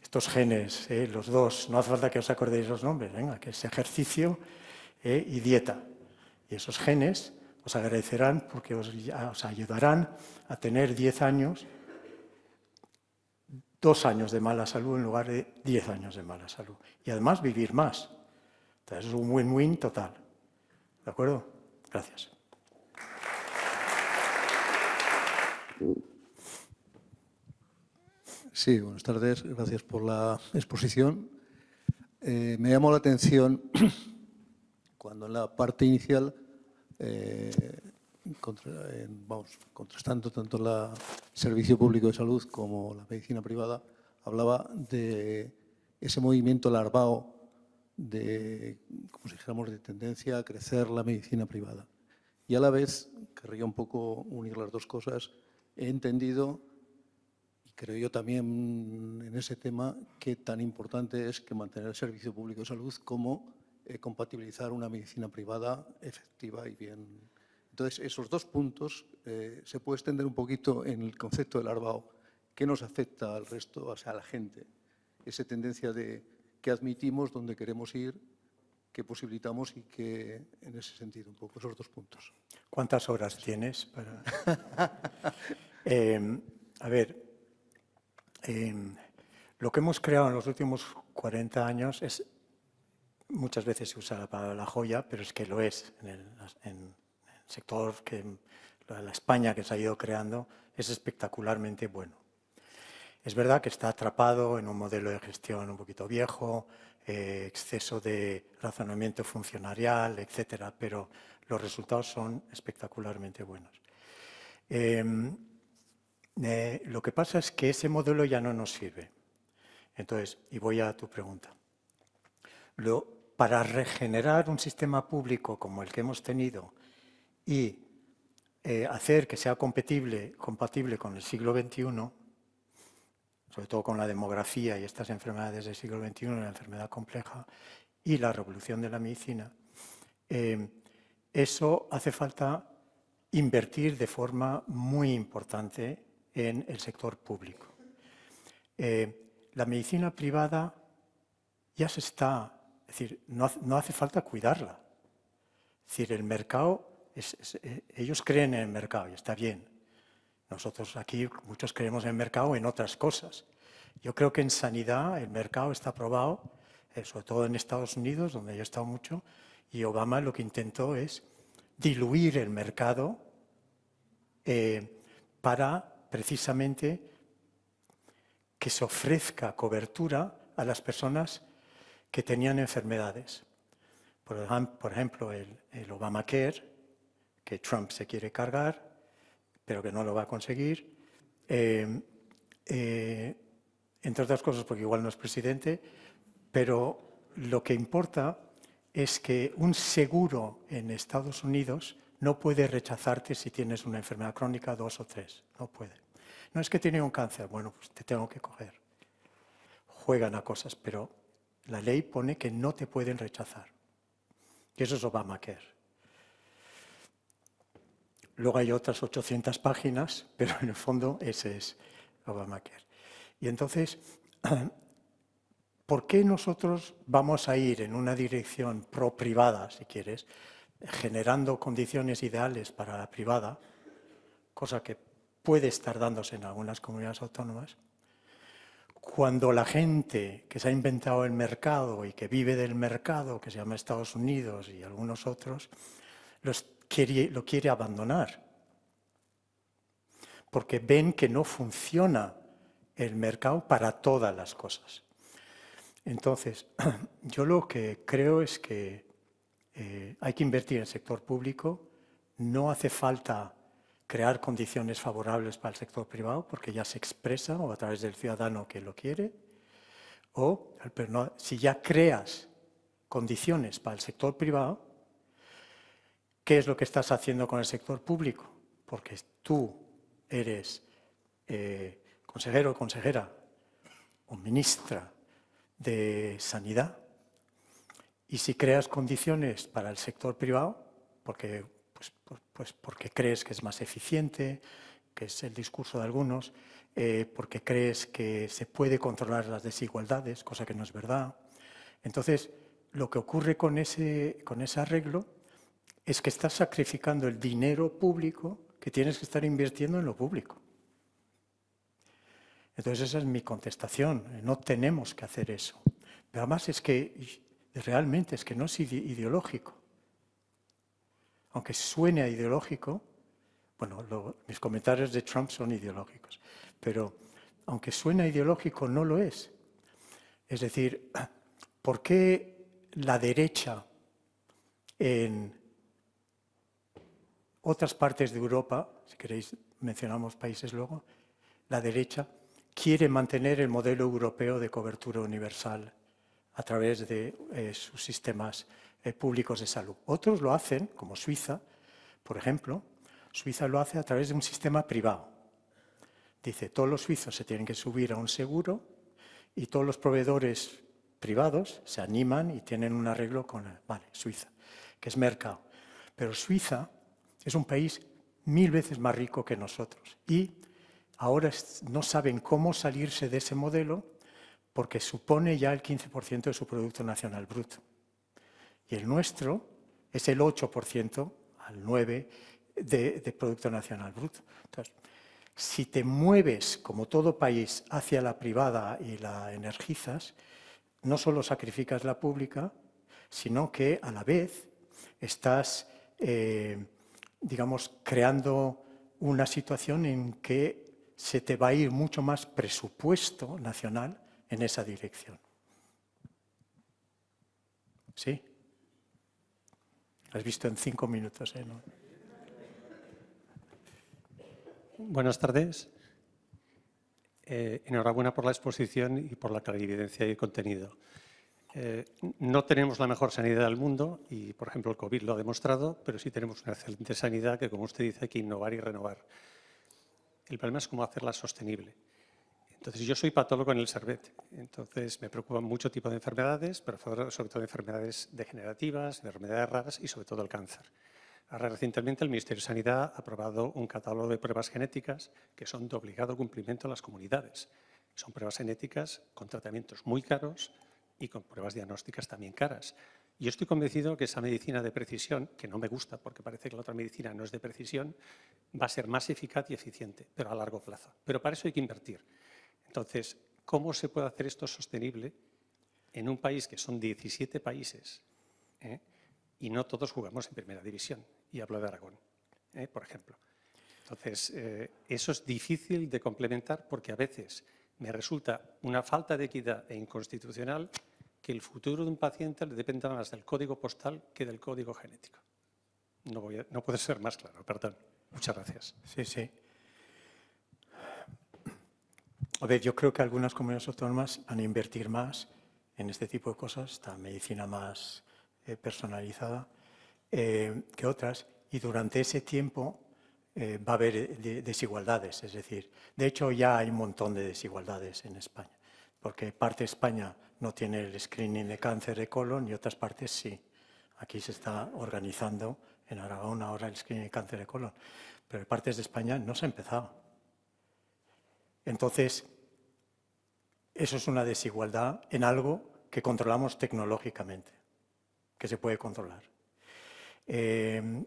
Estos genes, los dos, no hace falta que os acordéis los nombres, venga, que es ejercicio y dieta. Y esos genes os agradecerán porque os ayudarán a tener 10 años, 2 años de mala salud en lugar de 10 años de mala salud. Y además vivir más. Entonces es un win-win total. ¿De acuerdo? Gracias. Sí, buenas tardes. Gracias por la exposición. Me llamó la atención cuando en la parte inicial, contrastando tanto el servicio público de salud como la medicina privada, hablaba de ese movimiento larvado de, como si dijéramos, de tendencia a crecer la medicina privada. Y a la vez, querría un poco unir las dos cosas, he entendido, y creo yo también en ese tema, que tan importante es que mantener el servicio público de salud como compatibilizar una medicina privada efectiva y bien. Entonces, esos dos puntos se puede extender un poquito en el concepto del larvado. ¿Qué nos afecta al resto, o sea, a la gente? Esa tendencia de que admitimos, dónde queremos ir, que posibilitamos y que, en ese sentido, un poco esos dos puntos. ¿Cuántas horas tienes para...? A ver, lo que hemos creado en los últimos 40 años es, muchas veces se usa la palabra la joya, pero es que lo es en el sector que la España que se ha ido creando es espectacularmente bueno. Es verdad que está atrapado en un modelo de gestión un poquito viejo, exceso de razonamiento funcionarial, etcétera, pero los resultados son espectacularmente buenos. Lo que pasa es que ese modelo ya no nos sirve. Entonces, y voy a tu pregunta. Para regenerar un sistema público como el que hemos tenido y hacer que sea compatible con el siglo XXI, sobre todo con la demografía y estas enfermedades del siglo XXI, la enfermedad compleja y la revolución de la medicina, eso hace falta invertir de forma muy importante en el sector público. La medicina privada ya se está, es decir, no hace falta cuidarla. Es decir, el mercado, ellos creen en el mercado y está bien. Nosotros aquí muchos creemos en el mercado en otras cosas. Yo creo que en sanidad el mercado está probado, sobre todo en Estados Unidos, donde yo he estado mucho, y Obama lo que intentó es diluir el mercado para precisamente que se ofrezca cobertura a las personas que tenían enfermedades. Por ejemplo, el Obamacare, que Trump se quiere cargar, pero que no lo va a conseguir, entre otras cosas porque igual no es presidente, pero lo que importa es que un seguro en Estados Unidos no puede rechazarte si tienes una enfermedad crónica 2 o 3, no puede. No es que tiene un cáncer, bueno, pues te tengo que coger. Juegan a cosas, pero la ley pone que no te pueden rechazar. Y eso es Obamacare. Luego hay otras 800 páginas, pero en el fondo ese es Obamacare. Y entonces, ¿por qué nosotros vamos a ir en una dirección pro-privada, si quieres, generando condiciones ideales para la privada, cosa que puede estar dándose en algunas comunidades autónomas, cuando la gente que se ha inventado el mercado y que vive del mercado, que se llama Estados Unidos y algunos otros, lo quiere abandonar? Porque ven que no funciona el mercado para todas las cosas. Entonces, yo lo que creo es que hay que invertir en el sector público, no hace falta crear condiciones favorables para el sector privado, porque ya se expresa o a través del ciudadano que lo quiere, pero no, si ya creas condiciones para el sector privado, ¿qué es lo que estás haciendo con el sector público? Porque tú eres consejero o consejera o ministra de Sanidad, y si creas condiciones para el sector privado, porque crees que es más eficiente, que es el discurso de algunos, porque crees que se puede controlar las desigualdades, cosa que no es verdad. Entonces, lo que ocurre con ese arreglo es que estás sacrificando el dinero público que tienes que estar invirtiendo en lo público. Entonces, esa es mi contestación. No tenemos que hacer eso. Pero además es que realmente es que no es ideológico. Aunque suene a ideológico, bueno, mis comentarios de Trump son ideológicos, pero aunque suene ideológico, no lo es. Es decir, ¿por qué la derecha en otras partes de Europa, si queréis mencionamos países luego, la derecha quiere mantener el modelo europeo de cobertura universal a través de sus sistemas públicos de salud? Otros lo hacen, como Suiza, por ejemplo. Suiza lo hace a través de un sistema privado. Dice, todos los suizos se tienen que subir a un seguro y todos los proveedores privados se animan y tienen un arreglo con Suiza, que es mercado. Pero Suiza es un país 1000 veces más rico que nosotros y ahora no saben cómo salirse de ese modelo porque supone ya el 15% de su Producto Nacional Bruto. Y el nuestro es el 8% al 9% de Producto Nacional Bruto. Entonces, si te mueves, como todo país, hacia la privada y la energizas, no solo sacrificas la pública, sino que a la vez estás digamos, creando una situación en que se te va a ir mucho más presupuesto nacional en esa dirección. ¿Sí? Has visto en 5 minutos, ¿no? Buenas tardes. Enhorabuena por la exposición y por la clarividencia y el contenido. No tenemos la mejor sanidad del mundo y, por ejemplo, el COVID lo ha demostrado, pero sí tenemos una excelente sanidad que, como usted dice, hay que innovar y renovar. El problema es cómo hacerla sostenible. Entonces, yo soy patólogo en el Servet, entonces me preocupan mucho tipo de enfermedades, pero sobre todo enfermedades degenerativas, enfermedades raras y sobre todo el cáncer. Ahora, recientemente, el Ministerio de Sanidad ha aprobado un catálogo de pruebas genéticas que son de obligado cumplimiento a las comunidades. Son pruebas genéticas con tratamientos muy caros y con pruebas diagnósticas también caras. Yo estoy convencido que esa medicina de precisión, que no me gusta porque parece que la otra medicina no es de precisión, va a ser más eficaz y eficiente, pero a largo plazo. Pero para eso hay que invertir. Entonces, ¿cómo se puede hacer esto sostenible en un país que son 17 países y no todos jugamos en primera división? Y hablo de Aragón, por ejemplo. Entonces, eso es difícil de complementar porque a veces me resulta una falta de equidad e inconstitucional que el futuro de un paciente le dependa más del código postal que del código genético. No puede ser más claro, perdón. Muchas gracias. Sí, sí. A ver, yo creo que algunas comunidades autónomas van a invertir más en este tipo de cosas, esta medicina más personalizada, que otras, y durante ese tiempo va a haber desigualdades. Es decir, de hecho ya hay un montón de desigualdades en España, porque parte de España no tiene el screening de cáncer de colon y otras partes sí. Aquí se está organizando en Aragón ahora el screening de cáncer de colon, pero en partes de España no se ha empezado. Entonces, eso es una desigualdad en algo que controlamos tecnológicamente, que se puede controlar. El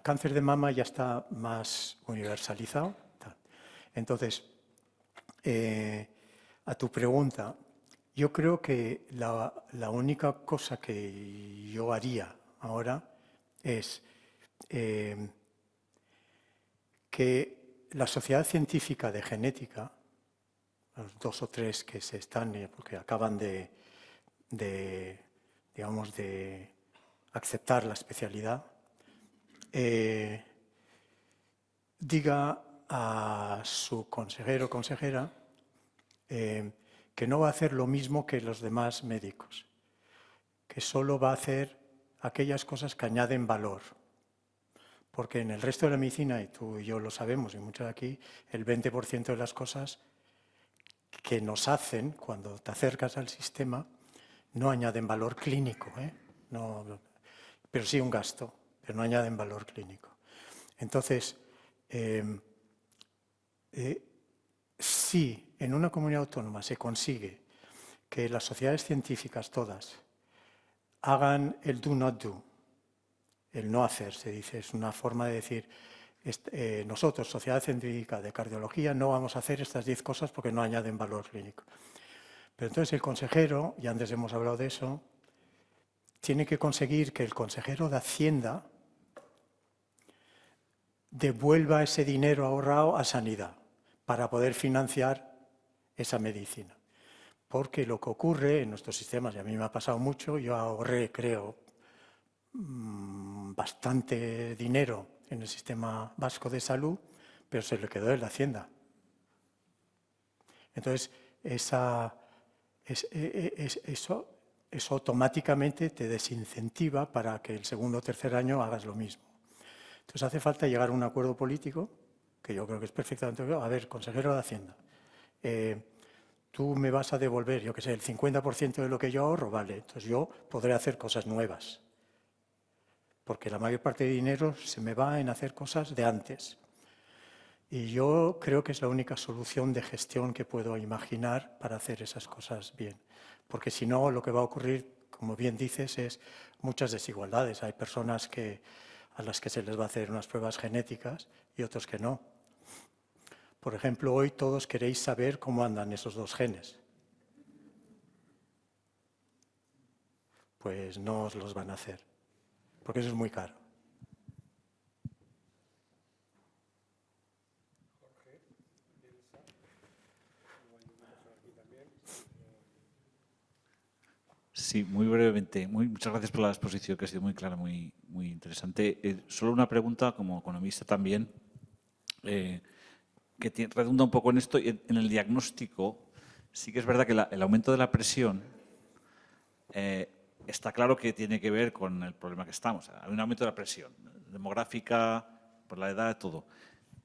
cáncer de mama ya está más universalizado. Entonces, a tu pregunta, yo creo que la única cosa que yo haría ahora es que la Sociedad Científica de Genética, los 2 o 3 que se están, porque acaban digamos, de aceptar la especialidad, diga a su consejero o consejera que no va a hacer lo mismo que los demás médicos, que solo va a hacer aquellas cosas que añaden valor. Porque en el resto de la medicina, y tú y yo lo sabemos, y muchos de aquí, el 20% de las cosas que nos hacen cuando te acercas al sistema no añaden valor clínico, no, pero sí un gasto, pero no añaden valor clínico. Entonces, si en una comunidad autónoma se consigue que las sociedades científicas todas hagan el do not do, el no hacer, se dice, es una forma de decir, nosotros, Sociedad Científica de Cardiología, no vamos a hacer estas 10 cosas porque no añaden valor clínico. Pero entonces el consejero, y antes hemos hablado de eso, tiene que conseguir que el consejero de Hacienda devuelva ese dinero ahorrado a sanidad para poder financiar esa medicina. Porque lo que ocurre en nuestros sistemas, y a mí me ha pasado mucho, yo ahorré, creo, bastante dinero en el sistema vasco de salud, pero se le quedó en la Hacienda. Entonces, eso automáticamente te desincentiva para que el segundo o tercer año hagas lo mismo. Entonces, hace falta llegar a un acuerdo político, que yo creo que es perfectamente obvio. A ver, consejero de Hacienda, tú me vas a devolver, yo qué sé, el 50% de lo que yo ahorro, vale, entonces yo podré hacer cosas nuevas. Porque la mayor parte de dinero se me va en hacer cosas de antes. Y yo creo que es la única solución de gestión que puedo imaginar para hacer esas cosas bien. Porque si no, lo que va a ocurrir, como bien dices, es muchas desigualdades. Hay personas a las que se les va a hacer unas pruebas genéticas y otros que no. Por ejemplo, hoy todos queréis saber cómo andan esos 2 genes. Pues no os los van a hacer, porque eso es muy caro. Sí, muy brevemente. Muchas gracias por la exposición, que ha sido muy clara, muy interesante. Solo una pregunta, como economista también, que redunda un poco en esto. En el diagnóstico, sí que es verdad que el aumento de la presión está claro que tiene que ver con el problema que estamos. Hay un aumento de la presión demográfica, por la edad, todo.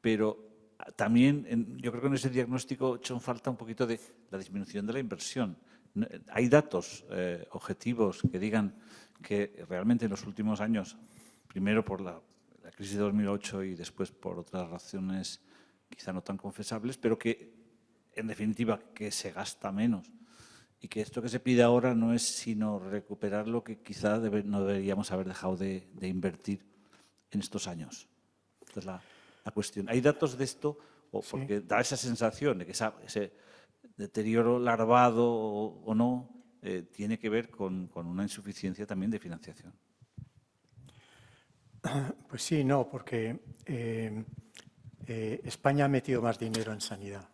Pero también yo creo que en ese diagnóstico echa falta un poquito de la disminución de la inversión. Hay datos objetivos que digan que realmente en los últimos años, primero por la crisis de 2008 y después por otras razones quizá no tan confesables, pero que en definitiva que se gasta menos y que esto que se pide ahora no es sino recuperar lo que quizá no deberíamos haber dejado de invertir en estos años. Esta es la cuestión. ¿Hay datos de esto? Porque da esa sensación de que ese deterioro larvado o no tiene que ver con una insuficiencia también de financiación. Pues sí, no, porque España ha metido más dinero en sanidad.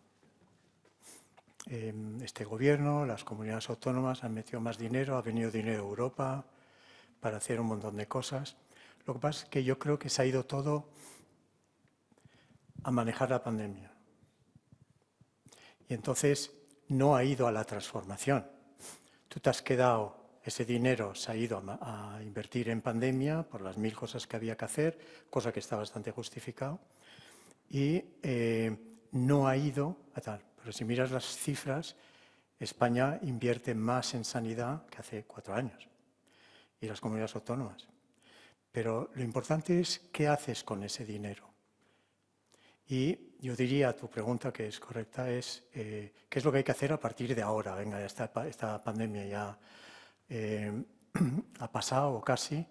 Este gobierno, las comunidades autónomas han metido más dinero, ha venido dinero de Europa para hacer un montón de cosas. Lo que pasa es que yo creo que se ha ido todo a manejar la pandemia. Y entonces no ha ido a la transformación. Tú te has quedado, ese dinero se ha ido a invertir en pandemia por las 1000 cosas que había que hacer, cosa que está bastante justificado, y no ha ido a tal. Pero si miras las cifras, España invierte más en sanidad que hace 4 años, y las comunidades autónomas. Pero lo importante es qué haces con ese dinero. Y yo diría, tu pregunta, que es correcta, es qué es lo que hay que hacer a partir de ahora. Venga, esta pandemia ya ha pasado o casi.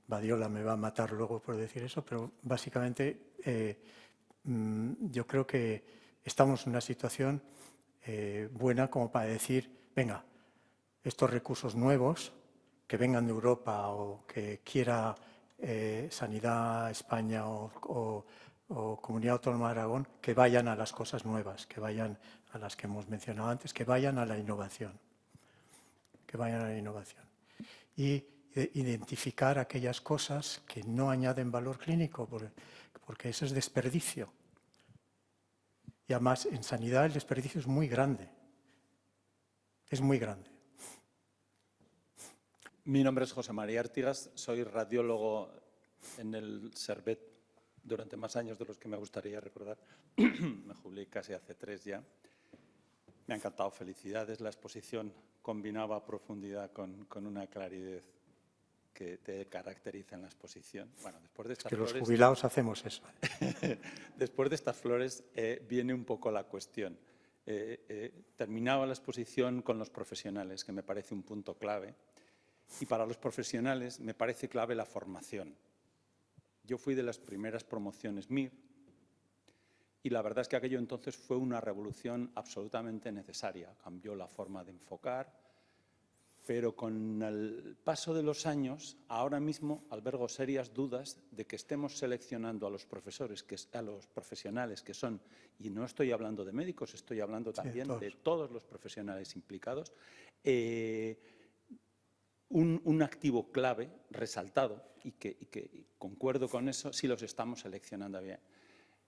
Badiola me va a matar luego por decir eso, pero básicamente yo creo que estamos en una situación buena como para decir, venga, estos recursos nuevos que vengan de Europa o que quiera Sanidad España o Comunidad Autónoma de Aragón, que vayan a las cosas nuevas, que vayan a las que hemos mencionado antes, que vayan a la innovación. Que vayan a la innovación. Y identificar aquellas cosas que no añaden valor clínico, porque eso es desperdicio. Y además, en sanidad el desperdicio es muy grande. Es muy grande. Mi nombre es José María Artigas, soy radiólogo en el Servet durante más años de los que me gustaría recordar. Me jubilé casi hace 3 ya. Me ha encantado, felicidades. La exposición combinaba profundidad con una claridad que te caracteriza en la exposición. Bueno, después de estas flores, los jubilados hacemos eso. Después de estas flores viene un poco la cuestión. Terminaba la exposición con los profesionales, que me parece un punto clave. Y para los profesionales me parece clave la formación. Yo fui de las primeras promociones MIR y la verdad es que aquello entonces fue una revolución absolutamente necesaria. Cambió la forma de enfocar, pero con el paso de los años, ahora mismo albergo serias dudas de que estemos seleccionando a los profesores, a los profesionales que son, y no estoy hablando de médicos, estoy hablando también de todos los profesionales implicados, un activo clave, resaltado, y que concuerdo con eso, si los estamos seleccionando bien.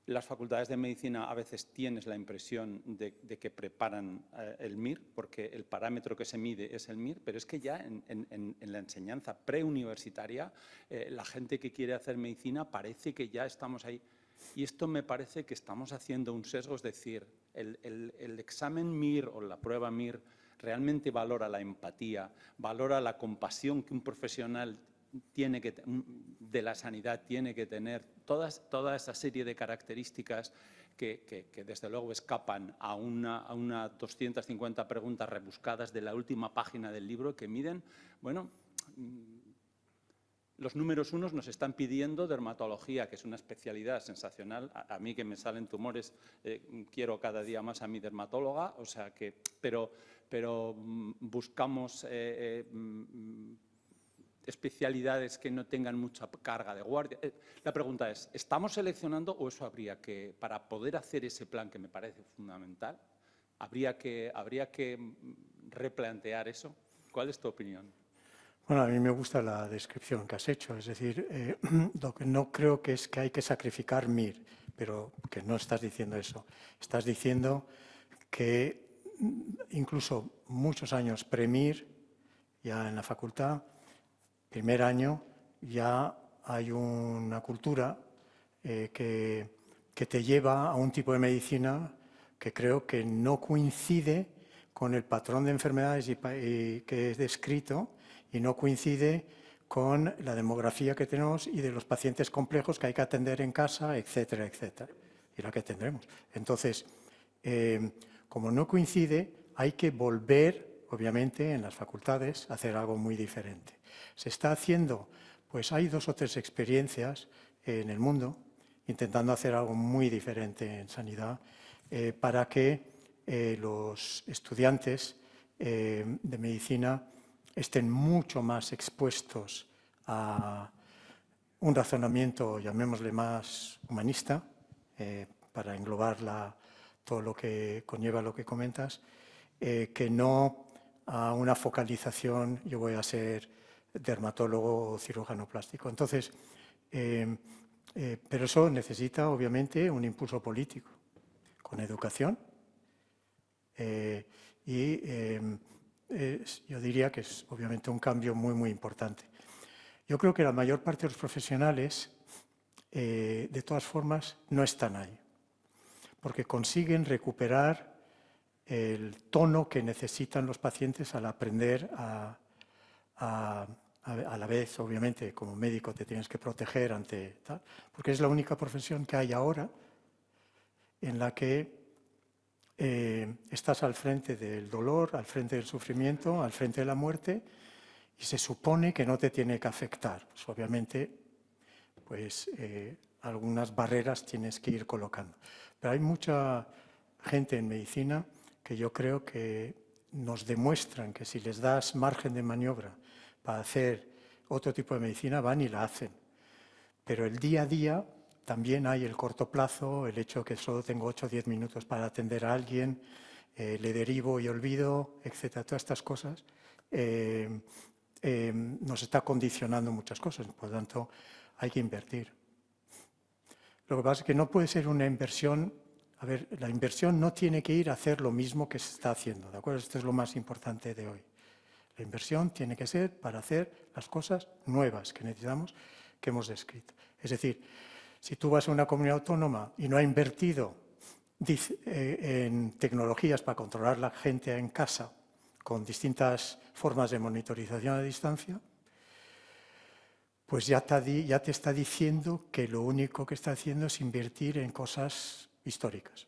Las facultades de medicina a veces tienes la impresión de que preparan el MIR, porque el parámetro que se mide es el MIR, pero es que ya en la enseñanza preuniversitaria, la gente que quiere hacer medicina parece que ya estamos ahí. Y esto me parece que estamos haciendo un sesgo, es decir, el examen MIR o la prueba MIR realmente valora la empatía, valora la compasión que un profesional de la sanidad tiene que tener, toda esa serie de características que desde luego escapan a una 250 preguntas rebuscadas de la última página del libro que miden, bueno, los números unos nos están pidiendo dermatología, que es una especialidad sensacional. A mí que me salen tumores, quiero cada día más a mi dermatóloga, o sea que, pero buscamos especialidades que no tengan mucha carga de guardia. La pregunta es, ¿estamos seleccionando o eso habría que, para poder hacer ese plan que me parece fundamental, habría que replantear eso? ¿Cuál es tu opinión? Bueno, a mí me gusta la descripción que has hecho, es decir, lo que no creo que es que hay que sacrificar MIR, pero que no estás diciendo eso. Estás diciendo que incluso muchos años pre-MIR, ya en la facultad, primer año, ya hay una cultura que te lleva a un tipo de medicina que creo que no coincide con el patrón de enfermedades que es descrito y no coincide con la demografía que tenemos y de los pacientes complejos que hay que atender en casa, etcétera, etcétera, y la que tendremos. Entonces, como no coincide, hay que volver, obviamente, en las facultades, a hacer algo muy diferente. Se está haciendo, pues hay 2 o 3 experiencias en el mundo intentando hacer algo muy diferente en sanidad para que los estudiantes de medicina estén mucho más expuestos a un razonamiento, llamémosle más humanista, para englobar todo lo que conlleva lo que comentas, que no a una focalización, yo voy a ser dermatólogo o cirujano plástico. Entonces, pero eso necesita, obviamente, un impulso político, con educación. Yo diría que es, obviamente, un cambio muy, muy importante. Yo creo que la mayor parte de los profesionales, de todas formas, no están ahí, porque consiguen recuperar el tono que necesitan los pacientes al aprender a la vez, obviamente, como médico te tienes que proteger ante tal, porque es la única profesión que hay ahora en la que estás al frente del dolor, al frente del sufrimiento, al frente de la muerte, y se supone que no te tiene que afectar. Pues, obviamente, pues algunas barreras tienes que ir colocando. Pero hay mucha gente en medicina que yo creo que nos demuestran que si les das margen de maniobra para hacer otro tipo de medicina, van y la hacen. Pero el día a día también hay el corto plazo, el hecho que solo tengo 8 o 10 minutos para atender a alguien, le derivo y olvido, etcétera. Todas estas cosas nos está condicionando muchas cosas, por lo tanto hay que invertir. Lo que pasa es que no puede ser una inversión. A ver, la inversión no tiene que ir a hacer lo mismo que se está haciendo, ¿de acuerdo? Esto es lo más importante de hoy. La inversión tiene que ser para hacer las cosas nuevas que necesitamos, que hemos descrito. Es decir, si tú vas a una comunidad autónoma y no ha invertido en tecnologías para controlar la gente en casa con distintas formas de monitorización a distancia, pues ya te está diciendo que lo único que está haciendo es invertir en cosas históricas.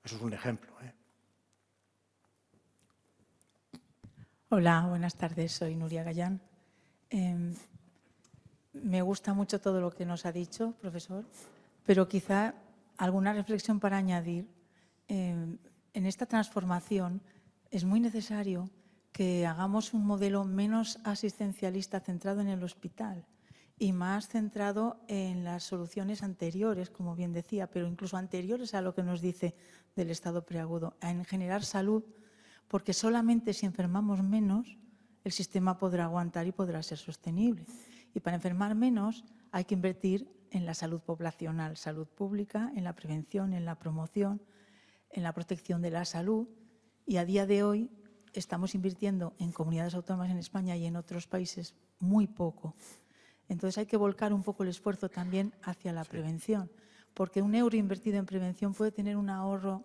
Eso es un ejemplo. Hola, buenas tardes. Soy Nuria Gallán. Me gusta mucho todo lo que nos ha dicho, profesor, pero quizá alguna reflexión para añadir. En esta transformación es muy necesario que hagamos un modelo menos asistencialista centrado en el hospital y más centrado en las soluciones anteriores, como bien decía, pero incluso anteriores a lo que nos dice del estado preagudo, en generar salud, porque solamente si enfermamos menos, el sistema podrá aguantar y podrá ser sostenible. Y para enfermar menos hay que invertir en la salud poblacional, salud pública, en la prevención, en la promoción, en la protección de la salud. Y a día de hoy estamos invirtiendo en comunidades autónomas en España y en otros países muy poco. Entonces hay que volcar un poco el esfuerzo también hacia la prevención, porque un euro invertido en prevención puede tener un ahorro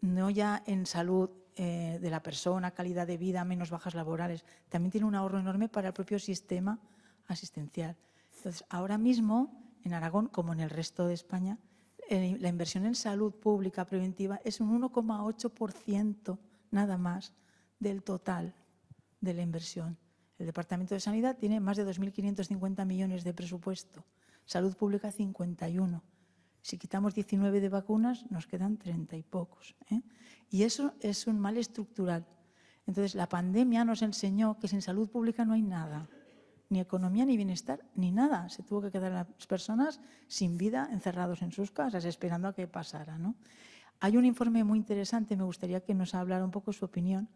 no ya en salud de la persona, calidad de vida, menos bajas laborales, también tiene un ahorro enorme para el propio sistema asistencial. Entonces, ahora mismo, en Aragón, como en el resto de España, la inversión en salud pública preventiva es un 1,8% nada más del total de la inversión. El Departamento de Sanidad tiene más de 2.550 millones de presupuesto, salud pública 51. Si quitamos 19 de vacunas, nos quedan 30 y pocos. Y eso es un mal estructural. Entonces, la pandemia nos enseñó que sin salud pública no hay nada. Ni economía, ni bienestar, ni nada. Se tuvo que quedar las personas sin vida, encerrados en sus casas, esperando a que pasara, ¿no? Hay un informe muy interesante, me gustaría que nos hablara un poco su opinión,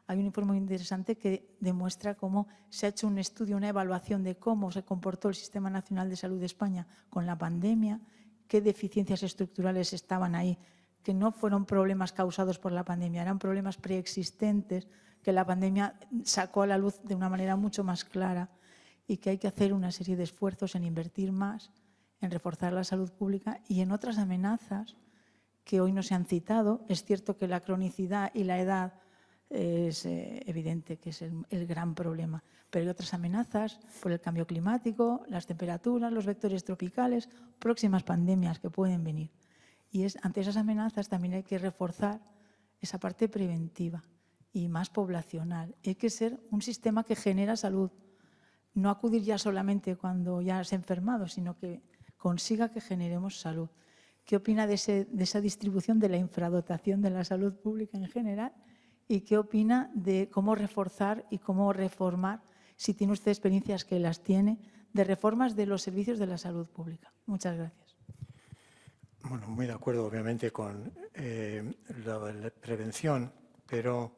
Hay un informe muy interesante que demuestra cómo se ha hecho un estudio, una evaluación de cómo se comportó el Sistema Nacional de Salud de España con la pandemia, qué deficiencias estructurales estaban ahí, que no fueron problemas causados por la pandemia, eran problemas preexistentes que la pandemia sacó a la luz de una manera mucho más clara y que hay que hacer una serie de esfuerzos en invertir más, en reforzar la salud pública y en otras amenazas que hoy no se han citado. Es cierto que la cronicidad y la edad es evidente que es el gran problema, pero hay otras amenazas por el cambio climático, las temperaturas, los vectores tropicales, próximas pandemias que pueden venir. Y ante esas amenazas también hay que reforzar esa parte preventiva y más poblacional. Hay que ser un sistema que genera salud, no acudir ya solamente cuando ya has enfermado, sino que consiga que generemos salud. ¿Qué opina de esa distribución de la infradotación de la salud pública en general? ¿Y qué opina de cómo reforzar y cómo reformar, si tiene usted experiencias que las tiene, de reformas de los servicios de la salud pública? Muchas gracias. Bueno, muy de acuerdo, obviamente, con la prevención, pero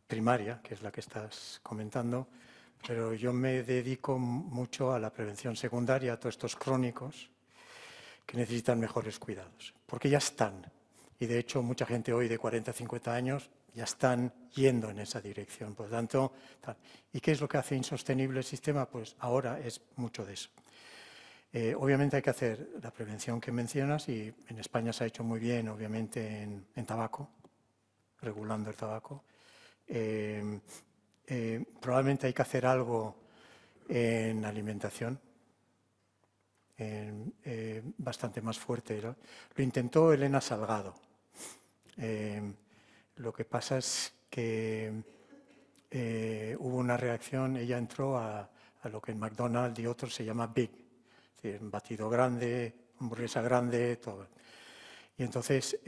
primaria, que es la que estás comentando, pero yo me dedico mucho a la prevención secundaria, a todos estos crónicos que necesitan mejores cuidados, porque ya están. Y de hecho, mucha gente hoy de 40, 50 años ya están yendo en esa dirección. Por lo tanto, ¿y qué es lo que hace insostenible el sistema? Pues ahora es mucho de eso. Obviamente hay que hacer la prevención que mencionas y en España se ha hecho muy bien, obviamente, en tabaco, regulando el tabaco. Probablemente hay que hacer algo en alimentación, bastante más fuerte. Lo intentó Elena Salgado. Lo que pasa es que hubo una reacción, ella entró a lo que en McDonald's y otros se llama Big, es decir, un batido grande, hamburguesa grande, todo. Y entonces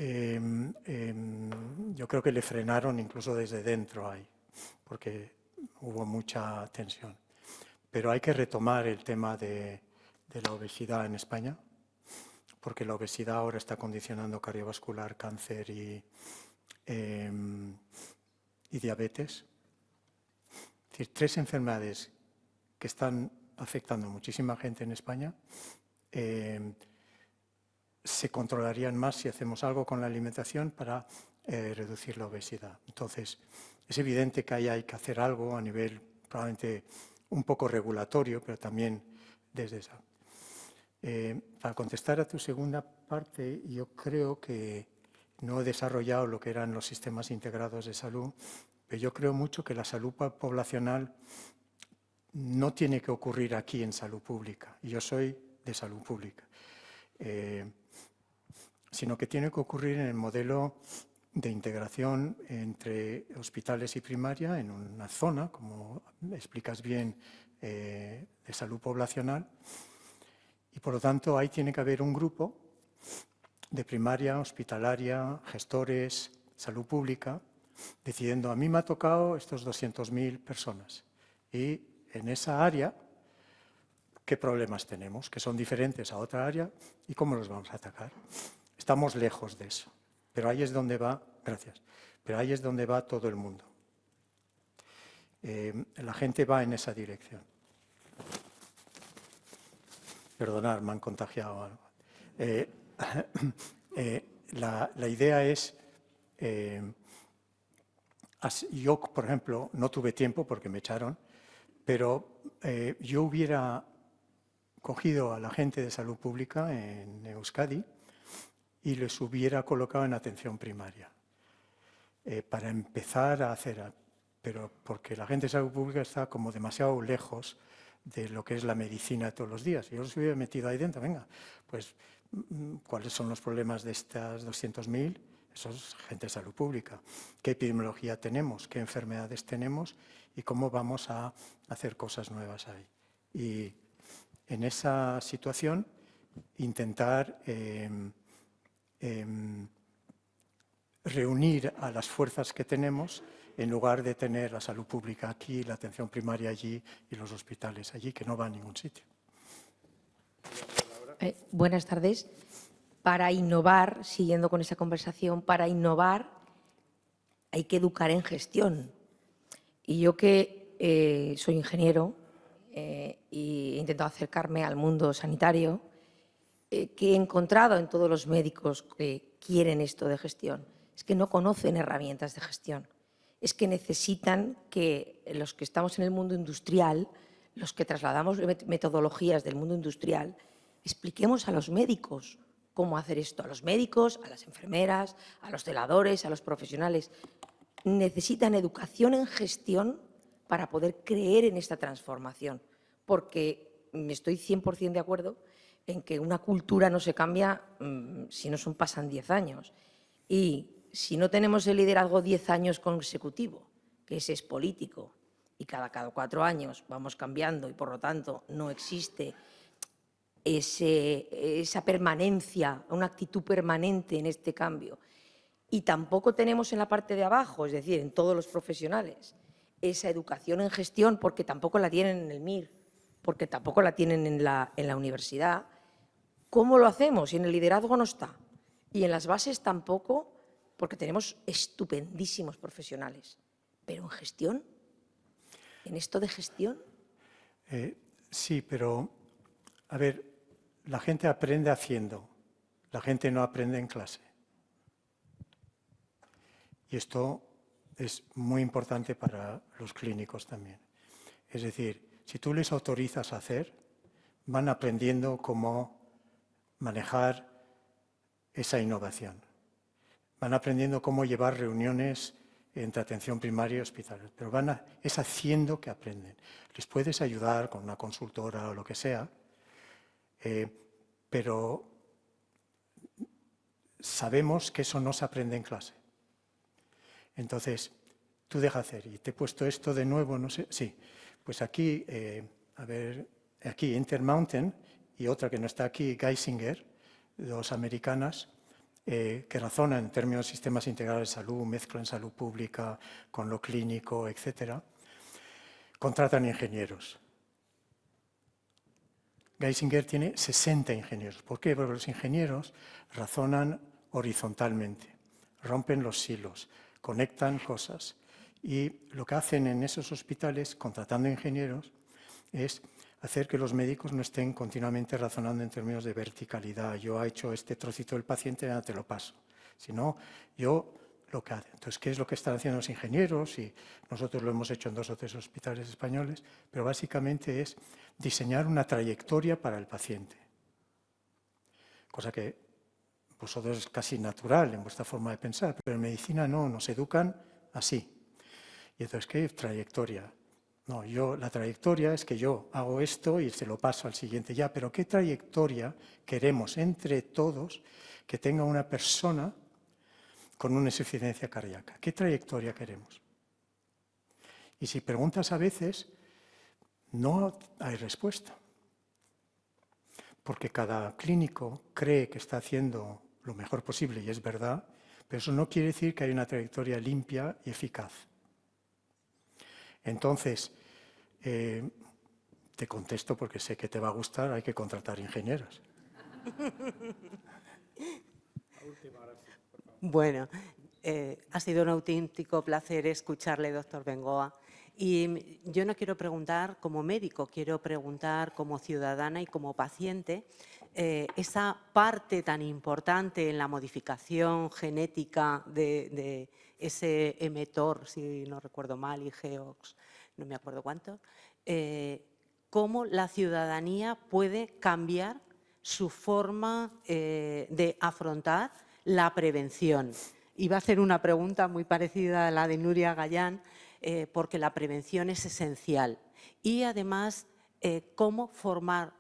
yo creo que le frenaron incluso desde dentro ahí, porque hubo mucha tensión. Pero hay que retomar el tema de la obesidad en España, porque la obesidad ahora está condicionando cardiovascular, cáncer y diabetes. Es decir, 3 enfermedades que están afectando a muchísima gente en España se controlarían más si hacemos algo con la alimentación para reducir la obesidad. Entonces, es evidente que ahí hay que hacer algo a nivel probablemente un poco regulatorio, pero también desde esa. Para contestar a tu segunda parte, yo creo que no he desarrollado lo que eran los sistemas integrados de salud, pero yo creo mucho que la salud poblacional no tiene que ocurrir aquí en salud pública. Yo soy de salud pública. Sino que tiene que ocurrir en el modelo de integración entre hospitales y primaria en una zona, como explicas bien, de salud poblacional. Y por lo tanto ahí tiene que haber un grupo de primaria, hospitalaria, gestores, salud pública, decidiendo, a mí me ha tocado estos 200.000 personas. Y en esa área, ¿qué problemas tenemos? Que son diferentes a otra área y cómo los vamos a atacar. Estamos lejos de eso, pero ahí es donde va, gracias, pero ahí es donde va todo el mundo. La gente va en esa dirección. Perdonad, me han contagiado algo. La idea es, yo, por ejemplo, no tuve tiempo porque me echaron, pero yo hubiera cogido a la gente de salud pública en Euskadi y les hubiera colocado en atención primaria para empezar a hacer, pero porque la gente de salud pública está como demasiado lejos de lo que es la medicina de todos los días. Yo los hubiera metido ahí dentro, venga, pues ¿cuáles son los problemas de estas 200.000? Eso es gente de salud pública. ¿Qué epidemiología tenemos? ¿Qué enfermedades tenemos? ¿Y cómo vamos a hacer cosas nuevas ahí? Y en esa situación intentar reunir a las fuerzas que tenemos en lugar de tener la salud pública aquí, la atención primaria allí y los hospitales allí, que no va a ningún sitio. Buenas tardes. Para innovar, siguiendo con esa conversación, para innovar, hay que educar en gestión. Y yo que soy ingeniero e he intentado acercarme al mundo sanitario, que he encontrado en todos los médicos que quieren esto de gestión, es que no conocen herramientas de gestión. Es que necesitan que los que estamos en el mundo industrial, los que trasladamos metodologías del mundo industrial, expliquemos a los médicos cómo hacer esto, a los médicos, a las enfermeras, a los celadores, a los profesionales. Necesitan educación en gestión para poder creer en esta transformación, porque estoy 100% de acuerdo en que una cultura no se cambia si no pasan 10 años. Y si no tenemos el liderazgo 10 años consecutivo, que ese es político, y cada 4 años vamos cambiando y, por lo tanto, no existe esa permanencia, una actitud permanente en este cambio. Y tampoco tenemos en la parte de abajo, es decir, en todos los profesionales, esa educación en gestión, porque tampoco la tienen en el MIR, porque tampoco la tienen en la universidad. ¿Cómo lo hacemos? Y en el liderazgo no está. Y en las bases tampoco, porque tenemos estupendísimos profesionales. Pero en gestión, en esto de gestión. Sí, pero, a ver, la gente aprende haciendo, la gente no aprende en clase. Y esto es muy importante para los clínicos también. Es decir, si tú les autorizas a hacer, van aprendiendo cómo manejar esa innovación. Van aprendiendo cómo llevar reuniones entre atención primaria y hospitales, pero es haciendo que aprenden. Les puedes ayudar con una consultora o lo que sea, pero sabemos que eso no se aprende en clase. Entonces, tú deja hacer. Y te he puesto esto de nuevo, no sé. Sí, pues aquí, a ver, aquí Intermountain y otra que no está aquí, Geisinger, dos americanas, que razonan en términos de sistemas integrales de salud, mezclan salud pública con lo clínico, etcétera, contratan ingenieros. Geisinger tiene 60 ingenieros. ¿Por qué? Porque los ingenieros razonan horizontalmente, rompen los silos, conectan cosas. Y lo que hacen en esos hospitales, contratando ingenieros, es hacer que los médicos no estén continuamente razonando en términos de verticalidad. Yo he hecho este trocito del paciente, ya te lo paso. Sino yo lo que hace. Entonces, ¿qué es lo que están haciendo los ingenieros? Y nosotros lo hemos hecho en 2 o 3 hospitales españoles, pero básicamente es diseñar una trayectoria para el paciente. Cosa que vosotros es casi natural en vuestra forma de pensar, pero en medicina no, nos educan así. Y entonces, ¿qué trayectoria? No, la trayectoria es que yo hago esto y se lo paso al siguiente ya, pero ¿qué trayectoria queremos entre todos que tenga una persona con una insuficiencia cardíaca? ¿Qué trayectoria queremos? Y si preguntas a veces, no hay respuesta. Porque cada clínico cree que está haciendo lo mejor posible, y es verdad, pero eso no quiere decir que haya una trayectoria limpia y eficaz. Entonces, te contesto porque sé que te va a gustar, hay que contratar ingenieros. Bueno, ha sido un auténtico placer escucharle, doctor Bengoa. Y yo no quiero preguntar como médico, quiero preguntar como ciudadana y como paciente esa parte tan importante en la modificación genética de ese mTOR, si no recuerdo mal, y GEOX, no me acuerdo cuánto, cómo la ciudadanía puede cambiar su forma de afrontar la prevención. Iba a hacer una pregunta muy parecida a la de Nuria Gallán, porque la prevención es esencial. Y además, cómo formar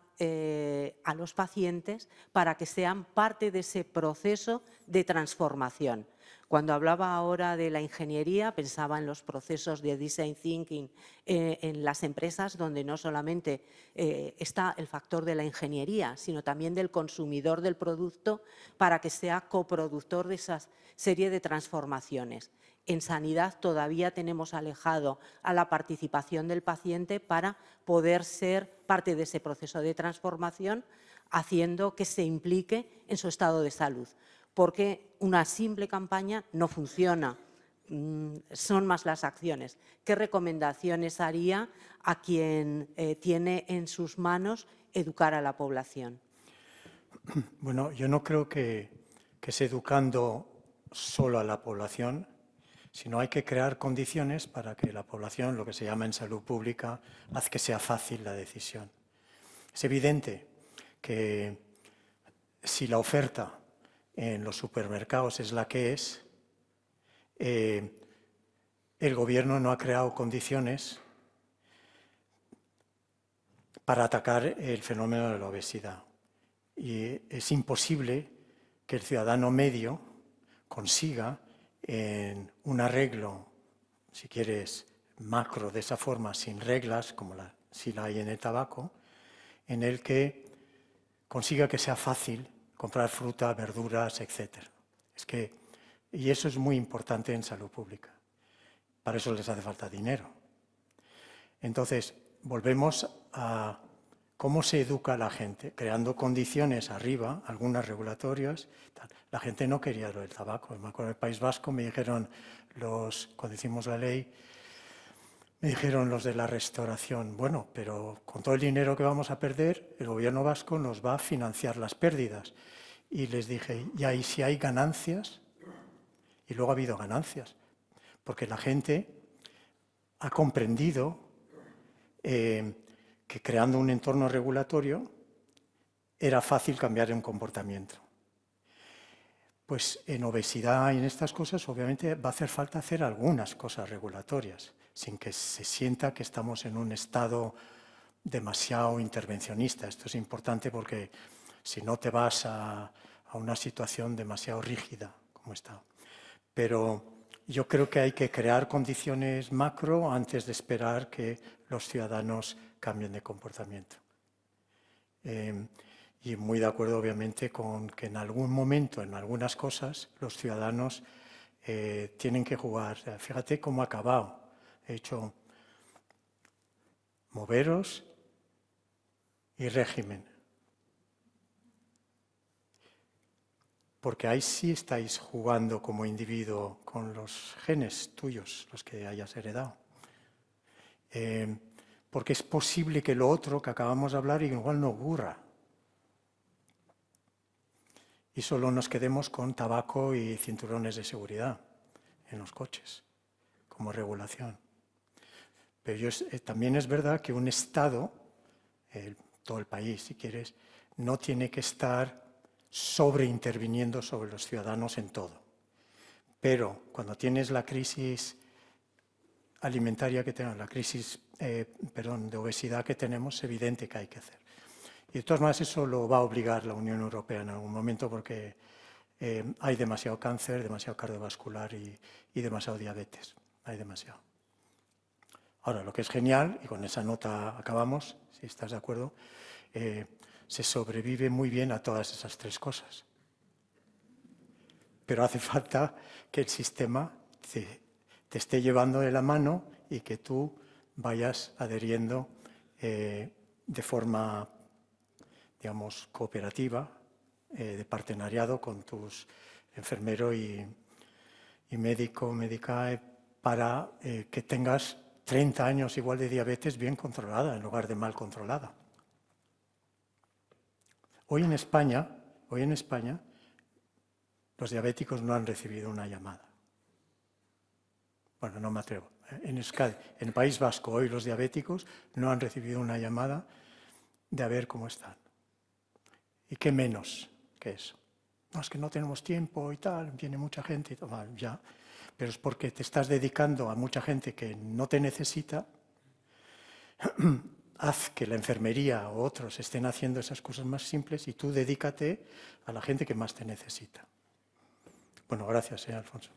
a los pacientes para que sean parte de ese proceso de transformación. Cuando hablaba ahora de la ingeniería, pensaba en los procesos de design thinking en las empresas, donde no solamente está el factor de la ingeniería, sino también del consumidor del producto para que sea coproductor de esa serie de transformaciones. En sanidad todavía tenemos alejado a la participación del paciente para poder ser parte de ese proceso de transformación, haciendo que se implique en su estado de salud. Porque una simple campaña no funciona. son más las acciones. ¿Qué recomendaciones haría a quien tiene en sus manos educar a la población? Bueno, yo no creo que es educando solo a la población, sino hay que crear condiciones para que la población, lo que se llama en salud pública, haz que sea fácil la decisión. Es evidente que si la oferta en los supermercados es la que es, el Gobierno no ha creado condiciones para atacar el fenómeno de la obesidad. Y es imposible que el ciudadano medio consiga en un arreglo, si quieres, macro de esa forma, sin reglas, como si la hay en el tabaco, en el que consiga que sea fácil comprar fruta, verduras, etc. Y eso es muy importante en salud pública. Para eso les hace falta dinero. Entonces, volvemos a cómo se educa a la gente, creando condiciones arriba, algunas regulatorias. La gente no quería lo del tabaco. Me acuerdo del País Vasco, me dijeron cuando hicimos la ley, me dijeron los de la restauración, bueno, pero con todo el dinero que vamos a perder, el Gobierno vasco nos va a financiar las pérdidas. Y les dije, ¿y ahí si hay ganancias? Y luego ha habido ganancias, porque la gente ha comprendido que creando un entorno regulatorio era fácil cambiar un comportamiento. Pues en obesidad y en estas cosas obviamente va a hacer falta hacer algunas cosas regulatorias, sin que se sienta que estamos en un estado demasiado intervencionista. Esto es importante porque si no te vas a una situación demasiado rígida como está. Pero yo creo que hay que crear condiciones macro antes de esperar que los ciudadanos cambien de comportamiento. Y muy de acuerdo, obviamente, con que en algún momento, en algunas cosas, los ciudadanos tienen que jugar. Fíjate cómo ha acabado. He hecho moveros y régimen. Porque ahí sí estáis jugando como individuo con los genes tuyos, los que hayas heredado. Porque es posible que lo otro que acabamos de hablar igual no ocurra. Y solo nos quedemos con tabaco y cinturones de seguridad en los coches, como regulación. Pero también es verdad que un Estado, todo el país si quieres, no tiene que estar sobreinterviniendo sobre los ciudadanos en todo. Pero cuando tienes la crisis alimentaria que tenemos, la crisis de obesidad que tenemos, es evidente que hay que hacer. Y de todas maneras eso lo va a obligar la Unión Europea en algún momento porque hay demasiado cáncer, demasiado cardiovascular y demasiado diabetes. Hay demasiado. Ahora, lo que es genial, y con esa nota acabamos, si estás de acuerdo, se sobrevive muy bien a todas esas tres cosas. Pero hace falta que el sistema te esté llevando de la mano y que tú vayas adheriendo de forma, digamos, cooperativa, de partenariado con tus enfermero y médico, médica, para que tengas 30 años igual de diabetes bien controlada en lugar de mal controlada. Hoy en España, los diabéticos no han recibido una llamada. Bueno, no me atrevo. En Euskadi, en el País Vasco, hoy los diabéticos no han recibido una llamada de a ver cómo están. ¿Y qué menos que eso? No, es que no tenemos tiempo y tal, viene mucha gente y tal. Bueno, ya, pero es porque te estás dedicando a mucha gente que no te necesita. Haz que la enfermería o otros estén haciendo esas cosas más simples y tú dedícate a la gente que más te necesita. Bueno, gracias, Alfonso.